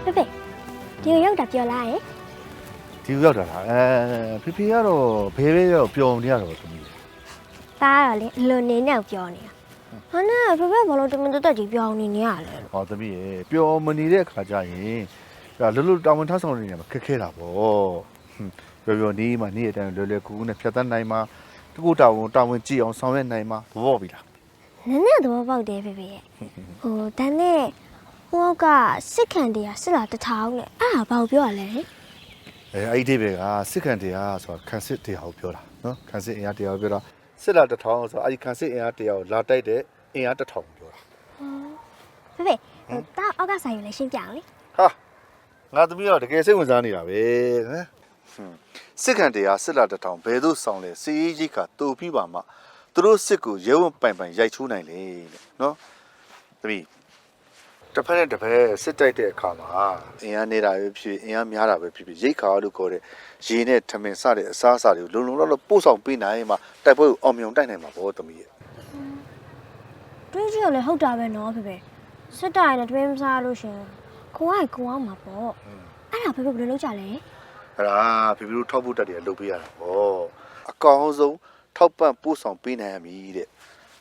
ဖေဖေဒီကိုရောက်တာပြောလားယင် ဒီရောက်တာလားဖေဖေကတော့ဘဲတော့ပျော်နေရတော့သမီး တားတော့လေအလွန်နေနဲ့ပြောနေတာဟာနဲ့ဖေဖေဘာလို့တမန်တက်ကြီးပြောင်းနေရလဲ ဟောသမီးရဲ့ပျော်မနေတဲ့အခါကျရင်ဒါလွတ်လွတ်တောင်းဝန်ထဆောင်နေနေမှာခက်ခဲတာပေါ့ပျော်ပျော်နေမှနေတဲ့အတိုင်းလွယ်လွယ်ကူကူနဲ့ဖြတ်သန်းနိုင်မှာတကူတောင်းဝန်ကြည့်အောင်ဆောင်ရွက်နိုင်မှာဘောပြီလား နည်းနည်းတော့ပေါက်တယ်ဖေဖေရဲ့ဟိုဒါနဲ့ဟိုကစစ်ခံတရားစစ်လာတထောင်နဲ့အဲ့ဒါဘာကိုပြောရလဲ အဲ အဲ့ဒီဘေကစစ်ခံတရားဆိုတာခန်းစစ်တရားကိုပြောတာနော်ခန်းစစ်အင်အားတရားကိုပြောတာစစ်လာ1000ဆိုအဲ့ဒီခန်းစစ်အင်အားတရားကိုလာတိုက်တဲ့အင်အား1000ကိုပြောတာ ဖေဖေတာအောက်ကဆိုင်ကိုလည်းရှင်းပြအောင်လေ ဟာငါသမီးတော့တကယ်စိတ်ဝင်စားနေတာပဲဟမ်စစ်ခံတရားစစ်လာ1000ဘယ်သို့ဆောင်လဲစီရေးကြီးကတူပြီးပါမှသူတို့စစ်ကိုရဲဝံပိုင်ပိုင်ရိုက်ချိုးနိုင်လေတဲ့နော်သမီးတစ်ဖက်နဲ့တစ်ဖက်စစ်တိုက်တဲ့အခါမှာအင်အားနေတာပဲဖြစ်အင်အားများတာပဲဖြစ်ဖြစ်ရိတ်ခါလို့ခေါ်တဲ့ရေနဲ့ထမင်စတဲ့အစားအစာတွေကိုလုံလုံလောက်လောက်ပို့ဆောင်ပေးနိုင်မှတိုက်ပွဲကိုအောင်မြင်တိုက်နိုင်မှာပေါ့သမီးရဲ့ တွင်းကြီးကလည်းဟုတ်တာပဲနော်ဖေဖေစစ်တိုင်နဲ့တွင်းမစားလို့ရှင်ကိုအောင်မှာပေါ့အဲ့ဒါဖေဖေဘယ်လိုလုပ်ကြလဲ အဲ့ဒါဖေဖေတို့ထောက်ဖို့တက်တယ်လုပ်ပေးရတာပေါ့အကောင်ဆုံးထောက်ပံ့ပို့ဆောင်ပေးနိုင်ရမည်တဲ့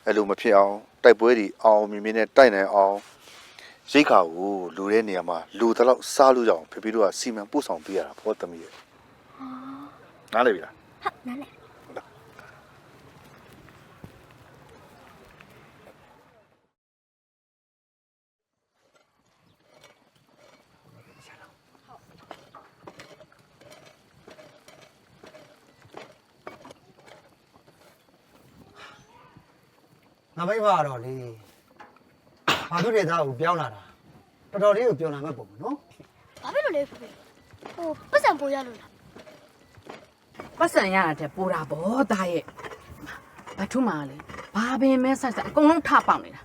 အဲ့လိုမဖြစ်အောင်တိုက်ပွဲတွေအောင်မြင်မြင်နဲ့တိုက်နိုင်အောင်ရိတ်ခါကိုလူတဲ့နေရာမှာလူတလောက်စားလို့ရအောင်ဖေဖေတို့ကစီမံပို့ဆောင်ပေးရတာပေါ့သမီးရဲ့နားလည်ပြီလား ဟုတ်နားလေ ငါမိမတော့လေဘာဖြစ်တဲ့သားကိုပြောင်းလာတာတော်တော်လေးကိုပြောင်းလာမှပုံနော် ဘာဖြစ်လို့လဲဖေဖေဟိုပတ်စံပိုးရလို့လား ပတ်စံရတာတဲ့ပိုးတာဗောသားရဲ့ဘထုမာလေဘာပင်မဲဆက်ဆက်အကုန်လုံးထပေါက်နေတာ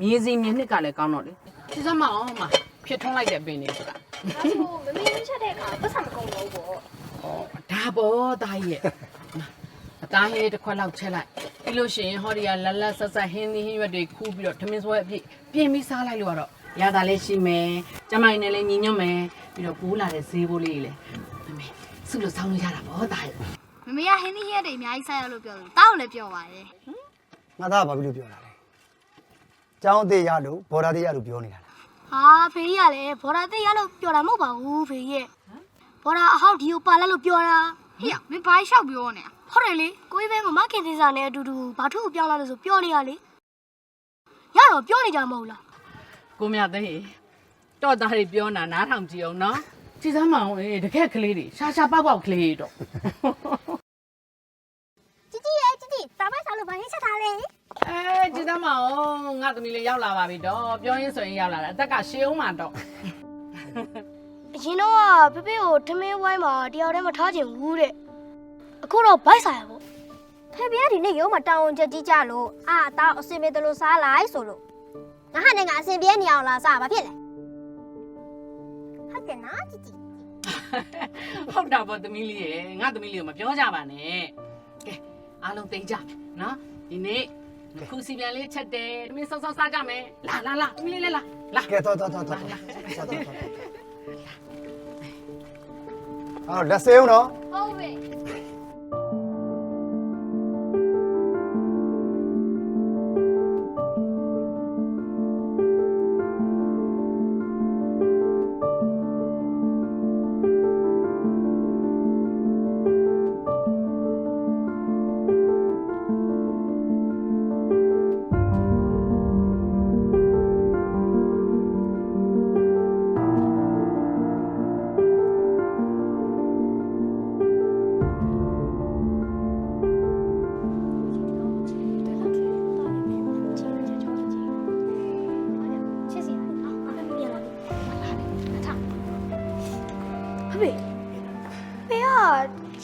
မြေစီမြေနှစ်ကလည်းကောင်းတော့လေဒီစမအောင်မှာဖြစ်ထုံးလိုက်တဲ့ပင်နေဆိုတာ ဒါဆိုမမေးချက်တဲ့အခါပတ်စံမကုန်တော့ဘူးပေါ့ ဒါဗောသားရဲ့အသားဟင်းတစ်ခွက်လောက်ချက်လိုက်ပြီးလို့ရှိရင်ဟောဒီကလတ်လတ်ဆက်ဆက်ဟင်းသီးဟင်းရွက်တွေခူးပြီးတော့ထမင်းစွဲအပြည့်ပြင်ပြီးစားလိုက်လို့ကတော့ရတာလည်းရှိမယ်ကျမိုင်းနဲ့လည်းညီညွတ်မယ်ပြီးတော့ပိုးလာတဲ့ဈေးဘိုးလေးလည်းမမေစုလို့ဆောင်းလို့ရတာဗောသားရဲ့ မမေကဟင်းသီးရက်တွေအများကြီးစားရလို့ပြောတယ်တောက်လည်းပြောပါတယ် ငါသားကဘာဖြစ်လို့ပြောတာလဲကျောင်းသေးရလို့ဘော်ဒါသေးရလို့ပြောနေတာလား ဟာဖေကြီးကလည်းဘော်ဒါသိရလို့ပြောတာမဟုတ်ပါဘူးဖေကြီးရဲ့ဘော်ဒါအဟောက်ဒီကိုပါလိုက်လို့ပြောတာဟေ့မင်းဘာလျှောက်ပြောနေတာဟုတ်တယ်လေကိုကြီးပဲမခင်သေးစားနဲ့အတူတူဘာထုကိုပြောင်းလာလို့ဆိုပြောနေရလေရတော့ပြောနေကြမဟုတ်လား ကိုမြတ်သေးတော့သားတွေပြောနာနားထောင်ကြည့်အောင်နော်ကြည်စမ်းမအောင်တကက်ကလေးတွေရှာရှာပေါက်ပေါက်ကလေးတော့ ជីជីရဲ့ជីជីတာမိုက်စားလို့ဘာဟင်းချက်ထားလဲ ကြည်စမ်းမအောင်ငါသမီးလေးရောက်လာပါပြီတော့ပြောရင်းဆိုရင်ရောက်လာတာအသက်ကရှေးအောင်မှာတော့ အရင်တော့ဖေဖေကိုထမင်းဝိုင်းမှာတယောက်တည်းမထားချင်ဘူးတဲ့အခုတော့ဘိုက်စားရပေါ့ဖေဖေကဒီနေ့ရုံးမှာတောင်းဝန်ချက်ကြီးကြလို့အာတောင်းအစင်ပြေတယ်လို့စားလိုက်ဆိုလို့ငါဟာနဲ့ငါအစင်ပြေနေအောင်လားစားဘာဖြစ်လဲဟုတ်တယ်နော်ជីជី ဟုတ်တာပေါ့သမီးလေးရေငါသမီးလေးကိုမပြောကြပါနဲ့ကဲအားလုံးသိကြနော်ဒီနေ့ခုစီပြန်လေးချက်တယ်သမီးစောစောစားကြမယ်လာသမီးလေးလာ ကဲတော့အော်လက်စေးဦးနော် ဟုတ်ပြီ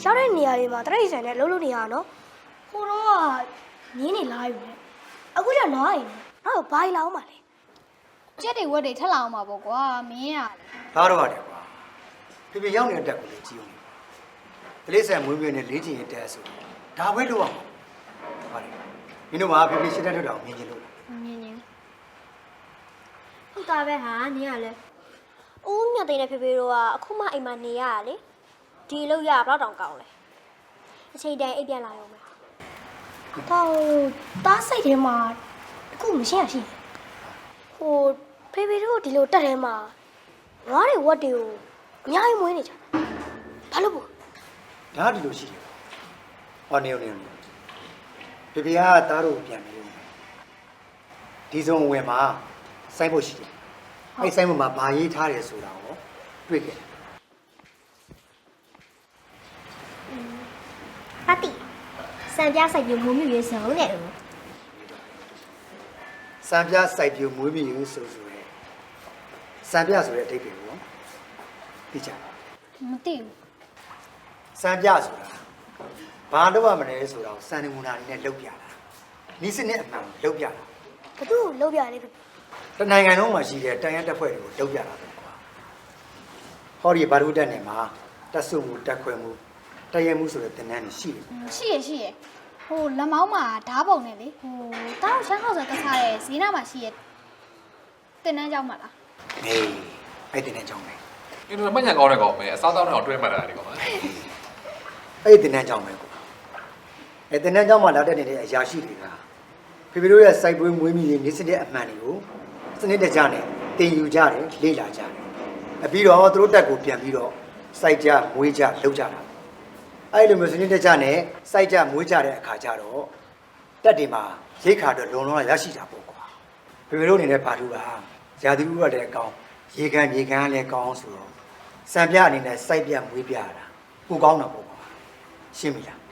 ရောက်တဲ့နေရာတွေမှာတရိတ်ဆန်နဲ့လှုပ်လို့နေရနော်ဟိုတော့ကနင်းနေလာယူတယ်အခုကျနွားရင်အဲ့တော့ဘာလာအောင်ပါလဲကြက်တွေဝက်တွေထက်လာအောင်ပါပေါ့ကွာမင်းရလေ ဒါတော့ပါတယ်ကွာဖေဖေရောက်နေတဲ့တက်ကိုလေကြည့်အောင်တလေးဆန်မွေးမြွေးနဲ့လေးချင်ရတဲ့ဆိုဒါပဲလို့အောင်ပါတယ်မင်းတို့ကဖေဖေရှင်းတဲ့ထွက်တာကိုမြင်ချင်လို့ မြင်ဟုတ်တာပဲဟာနင်းရလေဦးမြတ်သိန်းနဲ့ဖေဖေတို့ကအခုမှအိမ်မှာနေရတာလေဒီလောက်ရဘယ်တော့တောင်ကောင်းလဲအချိန်တိုင်းအိပ်ပြန်လာရုံပဲတော့တားစိတ်ထဲမှာအခုမရှင်းရရှိဟိုဖေဖေတို့ဒီလိုတက်ထဲမှာငွားတွေဝက်တွေကိုအများကြီးမွေးနေကြဘာလို့ပေါ့ ဒါဒီလိုရှိတယ်ဟောနေနေဖေဖေကသားတို့ပြန်ပြီးဒီစုံဝင်မှာစိုက်ဖို့ရှိတယ်အဲ့စိုက်ဖို့မှာဘာရေးထားတယ်ဆိုတာကိုတွေ့ခဲ့ တိစံပြစိုက်ပြမွေးမြူရေးစုံနဲ့ စံပြစိုက်ပြမွေးမြူရေးဆိုရဲစံပြဆိုတဲ့အဓိပ္ပာယ်ကိုသိချင် မသိဘူး စံပြဆိုတာဘာတော့မှမလဲဆိုတော့စံနမူနာနဲ့လုပ်ပြတာဤစနစ်အမှန်လုပ်ပြတာ ဘသူ့ကိုလုပ်ပြလေ တနိုင်ငံလုံးမှာရှိတဲ့တန်ရတက်ဖွဲ့တွေကိုလုပ်ပြတာပဲကွာဟောဒီဘာလို့တက်နေမှာတက်ဆုမှုတက်ခွဲမှုတရမှုဆိုတဲ့သင်တန်းတွေရှိတယ် ရှိရဟိုလက်မောင်းမှာဓားပုံနဲ့လေဟိုတောင်းချမ်းဟောက်ဆိုတက်ထားတဲ့ဈေးနာမှာရှိရတင်တန်းကြောင်းမှာလား ဟေးအဲ့ဒီနဲ့ကြောင်းပဲ ဒီလိုမှညံကောင်းတဲ့ကောင်ပဲအစားတောင်းတဲ့အောင်တွဲမှတ်တာဒီကောင်ပါ အဲ့ဒီနဲ့ကြောင်းပဲကွာအဲ့ဒီနဲ့ကြောင်းမှာလာတက်နေတဲ့အရာရှိတွေကဖေဖေတို့ရဲ့စိုက်ပွေးမွေးမြူရေးနေစတဲ့အမှန်တွေကိုစနစ်တကျနဲ့တင်ယူကြတယ်လေ့လာကြတယ်အပြီးတော့သူတို့တက်ကိုပြန်ပြီးတော့စိုက်ကြမွေးကြလုပ်ကြတာအဲ့လိုမျိုးစနစ်တကျနဲ့စိုက်ကြမွေးကြတဲ့အခါကျတော့တက်တွေမှာရိတ်ခါတော့လုံလုံရရှိတာပေါ့ကွာဖေဖေတို့အနေနဲ့ဘာလို့ပါဇာတိဥရတဲ့အကောင်ရေခံမြေခံလည်းကောင်းဆိုတော့စံပြအနေနဲ့စိုက်ပြမွေးပြတာပိုကောင်းတာပေါ့ကွာရှင်းပြီလား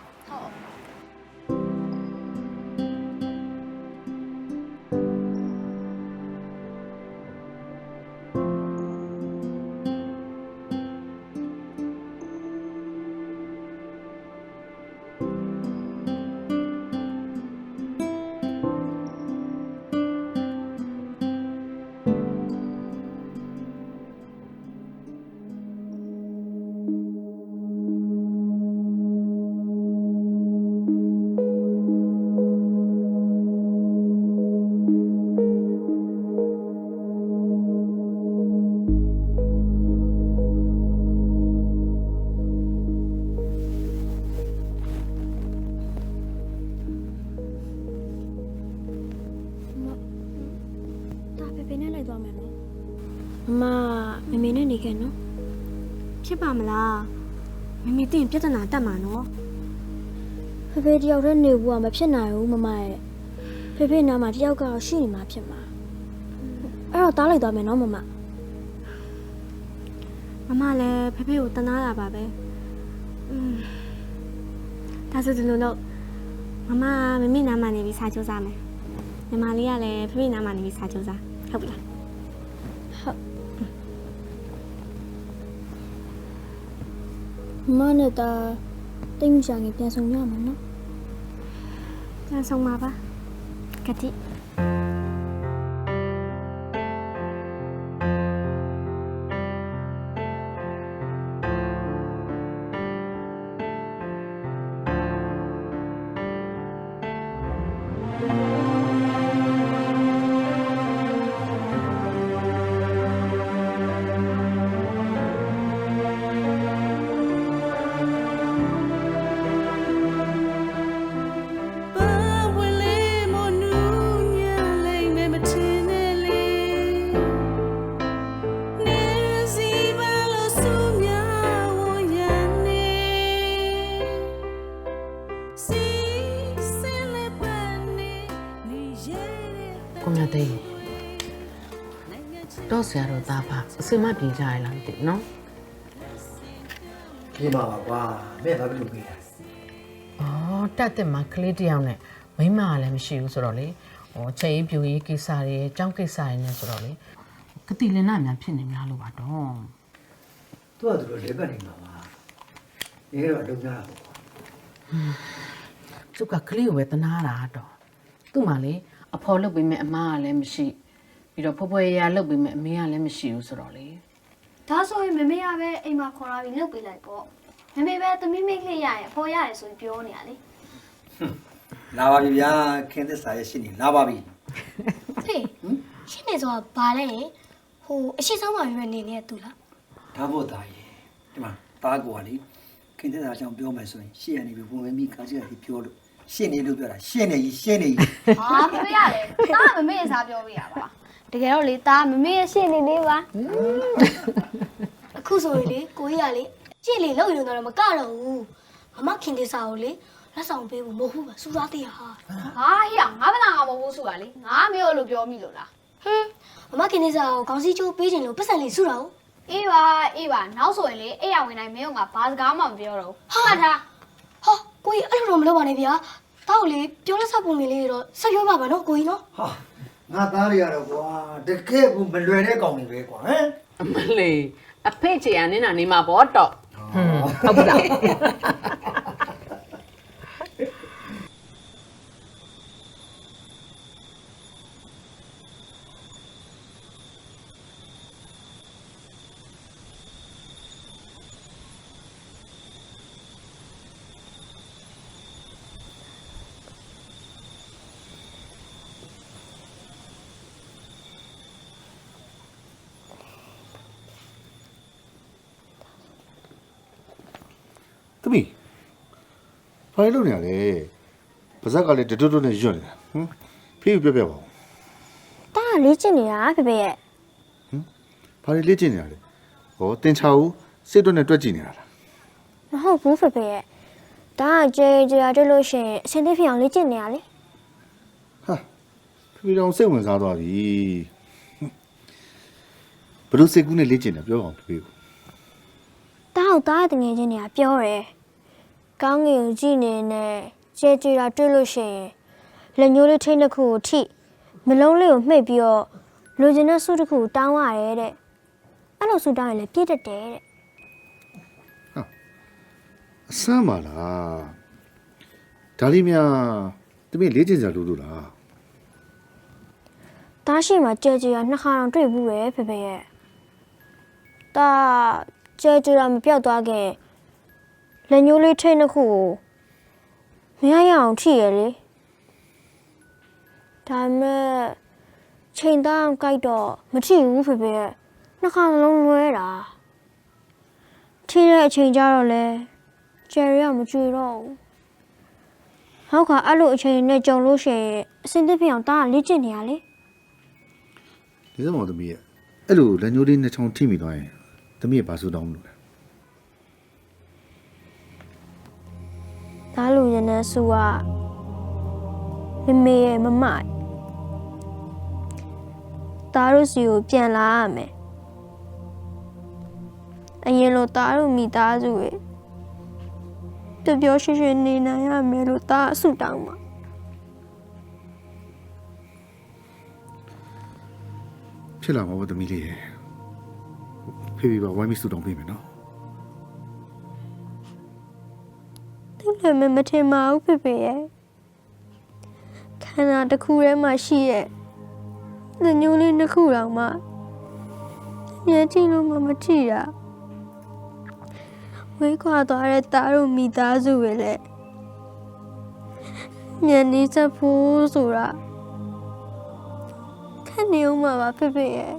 မမမေနဲ့နေခဲ့နော်ဖြစ်ပါမလားမမေတင်ပြဿနာတက်မှာနော်ဖေဖေတယောက်တည်းနေဘူးကမဖြစ်နိုင်ဘူးမမရဲ့ဖေဖေနားမှာတယောက်ကတော့ရှိနေမှာဖြစ်မှာအဲ့တော့တားလိုက်သွားမယ်နော်မမလည်းဖေဖေကိုတနာတာပါပဲဒါဆိုဒီလိုတော့မမေနားမှာနေပြီးစာကြိုးစားမယ်ညီမလေးကလည်းဖေဖေနားမှာနေပြီးစာကြိုးစားဟုတ်ပြီလားမနဲ့တာတိတ်မချငယ်ပြန်ဆောင်ရမှာနော်ပြန်ဆောင်ပါပါကတိ ကိုမြတ်သိန်းတော့ဆရာတော်သားပါအစင်မပြေကြရလားမသိနော် ပြေးပါပါကွာမဲ့ဘာဖြစ်လို့ပြေးတာ ဩတက်တက်မှာကလေးတစ်ယောက်နဲ့မိမကလည်းမရှိဘူးဆိုတော့လေဟိုချိန်ရေးပြူရေးကိစ္စတွေကြောင်းကိစ္စတွေနဲ့ဆိုတော့လေကတိလင်နာများဖြစ်နေများလို့ပါတော့ သူကသူတို့လက်ပတ်နေမှာပါဒီကတော့အလုပ်များတာပေါ့ကွာ သူကကလေးကိုပဲတနာတာတော့သူ့မှာလေအဖော်လုပ်ပေးမဲ့အမကလည်းမရှိပြီးတော့ဖွယ်ဖွယ်ရလုပ်ပေးမဲ့အမေကလည်းမရှိဘူးဆိုတော့လေ ဒါဆိုရင်မမေကပဲအိမ်မှာခေါ်လာပြီးလုပ်ပေးလိုက်ပေါ့မမေပဲသမီးမိတ်ကလေးရရင်အဖော်ရတယ်ဆိုပြီးပြောနေရလေ လာပါပြီဗျာခင်းသစ္စာရဲ့ရှင်းနေလာပါပြီ ဟေးရှင်းနေဆိုတာဘာလဲဟိုအရှိဆုံးမှာပဲနေနေတူလား ဒါဖို့သားရေဒီမှာသားကိုကလေခင်းသစ္စာအကြောင်းပြောမယ်ဆိုရင်ရှေ့ရနေပြီဘုံမင်းမိခါကြီးကဒီပြောလို့ရှင်းနေလို့ပြောတာရှင်းနေကြီးရှင်းနေကြီး ဟာမမေရတယ်တားမမေရဲ့စားပြောပြရပါတကယ်တော့လေတားမမေရဲ့ရှင်းနေနေပါအခုဆိုရင်လေကိုကြီးကလေကြည့်လေလောက်ရုံတော့မကတော့ဘူးမမခင်တေစာကိုလေလက်ဆောင်ပေးဖို့မဟုတ်ဘူးပါစူသားသေးဟာဟာဟေ့ငါမလားငါမဟုတ်ဘူးဆိုတာလေငါမေလို့ပြောမိလို့လားဟင်းမမခင်တေစာကိုခေါင်းစည်းချိုးပေးခြင်းလို့ပတ်စံလေးစူတာဟုတ်အေးပါနောက်ဆိုရင်လေအဲ့ရဝင်တိုင်းမင်းကငါဘာစကားမှမပြောတော့ဟုတ်လားထားဟော ကိုကြီးအဲ့လိုတော့မလုပ်ပါနဲ့ဗျာတောက်လေပြောလက်ဆက်ပုံလေးတော့ဆက်ပြောပါပါနော်ကိုကြီးနော် ဟာငါသားတွေကတော့ကွာတကယ်ကိုမလွယ်တဲ့ကောင်တွေပဲကွာဟမ် အမလေးအဖေချေရနင်းနာနေမှာပေါ့တော့ဟုတ်ဘူးလား သမီးဘာလို့နေရလဲပါဇက်ကလည်းတွတ်တွတ်နဲ့ရွတ်နေတာဟမ်ဖေးပြပြပါဦး တားလေးကျင်နေတာဖေဖေရဲ့ ဘာလို့လေ့ကျင့်နေရလဲဟောတင်ချာဦးစိတ်တွတ်နဲ့တွက်ကြည့်နေတာလား မဟုတ်ဘူးဖေဖေရဲ့ဒါကကြေတွေ့လို့ရှိရင်အစင်သိဖြစ်အောင်လေးကျင်နေရလေ ဟာဖေးတော်စိတ်ဝင်စားသွားပြီဘလို့စိတ်ကူးနဲ့လေ့ကျင့်တာပြောပါဦးဖေး တားကိုတားတဲ့ငယ်ချင်းတွေကပြောတယ်ကောင်းငင်ကိုကြည့်နေနဲ့ကြေတွေ့လို့ရှိရင်လက်ညှိုးလေးထိနှစ်ခုကိုထိမလုံးလေးကိုမှိတ်ပြီးတော့လူကျင်တဲ့ဆုတစ်ခုကိုတောင်းရတယ်တဲ့အဲ့လိုဆုတောင်းရင်လည်းပြည့်တတ်တယ်တဲ့ အဆမ်းပါလားဒါလေးများသမီးလေ့ကျင့်စရာလို့လား တားရှိမှကြေနှစ်ခါတော့တွေ့ဘူးပဲဖေဖေရဲ့တားကြေမပြောက်သွားခင်လက်ညှိုးလေးထိနှစ်ခုကိုမရရအောင်ထိရလေဒါမဲ့ချိန်သားအောင်ကြိုက်တော့မထိဘူးဖေဖေရဲ့နှစ်ခါလုံးလွဲတာထိတဲ့အချိန်ကျတော့လေကျယ်ရမကြွတော့ဘူးဟောက်ကအဲ့လိုအချိန်နဲ့ကြုံလို့ရှိရင်အစင်သစ်ဖြစ်အောင်တားလေ့ကျင့်နေရလေ ဒီစမောသမီးရဲ့အဲ့လိုလက်ညှိုးလေးနှစ်ချောင်းထိမိသွားရင်သမီးရဲ့ဘာဆိုတောင်းမလို့လဲ ဒါလူရနေစုကမမေရဲ့မမတားတို့စီကိုပြန်လာရမယ်အရင်လိုတားတို့မိသားစုရဲ့တပြောရှိရှိနေနိုင်ရမယ်လို့တားအဆုတောင်းပါ ဖြစ်လာမှာပေါ့သမီးလေးရဲ့ဖေးဖေးပါဝိုင်းပြီးဆူတောင်းပေးမယ်နော် သူလည်းမထင်ပါဘူးဖေဖေရဲ့ခန္ဓာတစ်ခုထဲမှာရှိရဲ့လက်ညှိုးလေးတစ်ခုတောင်မှမြဲကြည့်လို့မကြည့်တာဝေးခွာသွားတဲ့တားတို့မိသားစုပဲလေမြတ်နေစဖို့ဆိုတာခက်နေဦးမှာပါဖေဖေရဲ့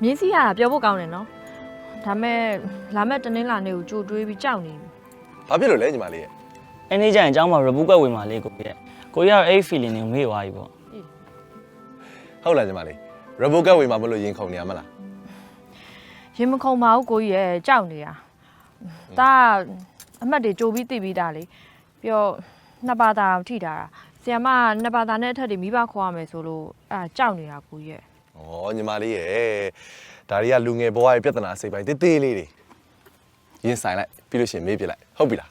မြင်းစီရတာပြောဖို့ကောင်းတယ်နော်ဒါမဲ့လာမဲ့တနင်္လာနေ့ကိုကြိုတွေးပြီးကြောက်နေပြီ ဘာဖြစ်လို့လဲညီမလေးရဲ့ အဲ့နေ့ကျရင်အเจ้าမှာ reboot ကွက်ဝင်ပါလေကိုရဲ့ကိုရအဲ့ feeling ကိုမေ့သွားပြီပေါ့ ဟုတ်လားညီမလေး robot ကဝေမှာမလို့ရင်ခုန်နေရမလား ရင်မခုန်ပါဘူးကိုကြီးရဲ့ကြောက်နေတာဒါအမှတ်တွေကြိုပြီးသိပြီးသားလေပြီးတော့နှစ်ဘာသာထိထားတာဆီယမနှစ်ဘာသာနဲ့အထက်တွေမိဘခေါ်ရမယ်ဆိုလို့အဲ့ကြောက်နေတာကိုကြီးရဲ့ ဩညီမလေးရဲ့ဒါတွေကလူငယ်ဘဝရဲ့ပြဿနာစိတ်ပိုင်းတေးသေးလေးတွေရင်ဆိုင်လိုက်ပြီးလို့ရှိရင်မေးပြလိုက်ဟုတ်ပြီလား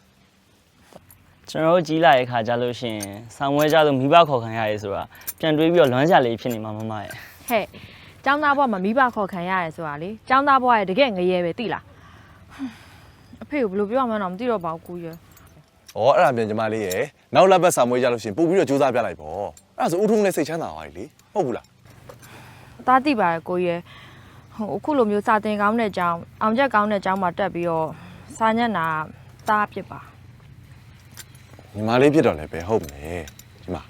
ကျွန်တော်တို့ကြီးလာတဲ့ခါကြလို့ရှိရင်ဆောင်းဝဲကြလို့မိဘခေါ်ခံရတယ်ဆိုတာပြန်တွေးပြီးတော့လွမ်းကြလေးဖြစ်နေမှာမမရဲ့ ဟဲ့ကျောင်းသားဘဝမှာမိဘခေါ်ခံရတယ်ဆိုတာလေကျောင်းသားဘဝရဲ့တကယ်ငရဲပဲသိလား အဖေကိုဘယ်လိုပြောမှန်းတော့မသိတော့ပါဘူးကိုကြီး ။ဩအဲ့ဒါပြန်ညီမလေးရယ်နောက်လက်ပတ်စာမွေးကြလို့ရှိရင်ပို့ပြီးတော့စူးစမ်းပြလိုက်ပေါ့။အဲ့ဒါဆိုဦးထုံးလည်းစိတ်ချမ်းသာသွားပြီလေ။ဟုတ်ဘူးလား ။သားသိပါတယ်ကိုကြီးဟိုအခုလိုမျိုးစာသင်ကောင်းတဲ့အကြောင်းအောင်ချက်ကောင်းတဲ့အကြောင်းမှတက်ပြီးတော့စာညက်နာသားဖြစ်ပါ ။ညီမလေးဖြစ်တော့လည်းပဲဟုတ်မယ်။ဒီမှာ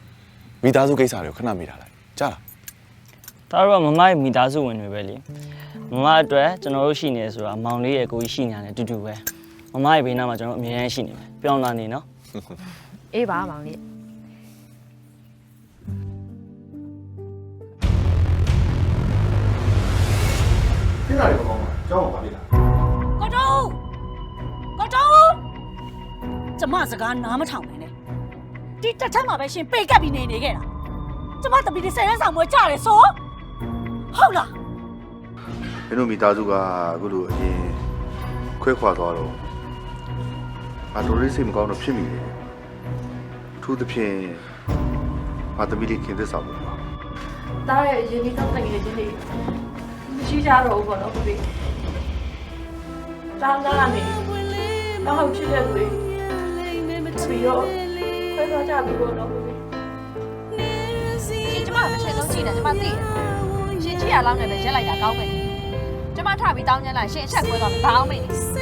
မိသားစုကိစ္စတွေကိုခဏမိထားလိုက်။ကြားလား ။ဒါတော့မမရဲ့မိသားစုဝင်တွေပဲလေ။မမအတွက်ကျွန်တော်တို့ရှိနေဆိုတာမောင်လေးရဲ့ကိုကြီးရှိနေတာနဲ့တူတူပဲ။မမရဲ့ဘေးနားမှာကျွန်တော်အမြဲတမ်းရှိနေမယ်။ပြောင်းလာနေနော် ။အေးပါမောင်လေး ဖြစ်လာတယ်ကောင်းပါကျောင်းပါလိမ့်လား ကိုတုံးကိုတုံးကျမစကားနားမထောင်နိုင်နဲ့ဒီတစ်ချက်မှာပဲရှင်ပေကပ်ပြီးနေခဲ့တာကျမတပီဒီဆယ်ရန်ဆောင်မွေးကြတယ်ဆိုဟုတ်လား မင်းတို့မိသားစုကအခုလိုအရင်ခွဲခွာသွားတော့ငါတို့လေးစိတ်မကောင်းတော့ဖြစ်မိတယ်အထူးသဖြင့်ငါသမီးလေးခင်သစ္စာပေါ့ ။သားရဲ့ရင်းနှီးတော့တကယ်ချင်းလေးမရှိကြတော့ဘူးပေါ့နော်ကိုကြီး။သားကနေတော့ဟုတ်ချစ်တဲ့ကိုပြီးတော့ခွဲသွားကြပြီပေါ့နော်ကိုကြီး ရှင်ကျမတစ်ချိန်လုံးကြည့်တယ်ကျမသိတယ်ရှင်ကြည့်ရလောက်နဲ့ပဲရက်လိုက်တာကောင်းမယ်ကျမထပြီးတောင်းချင်လိုက်ရှင်အချက်ခွဲသွားမယ်ဘာအောင်မေး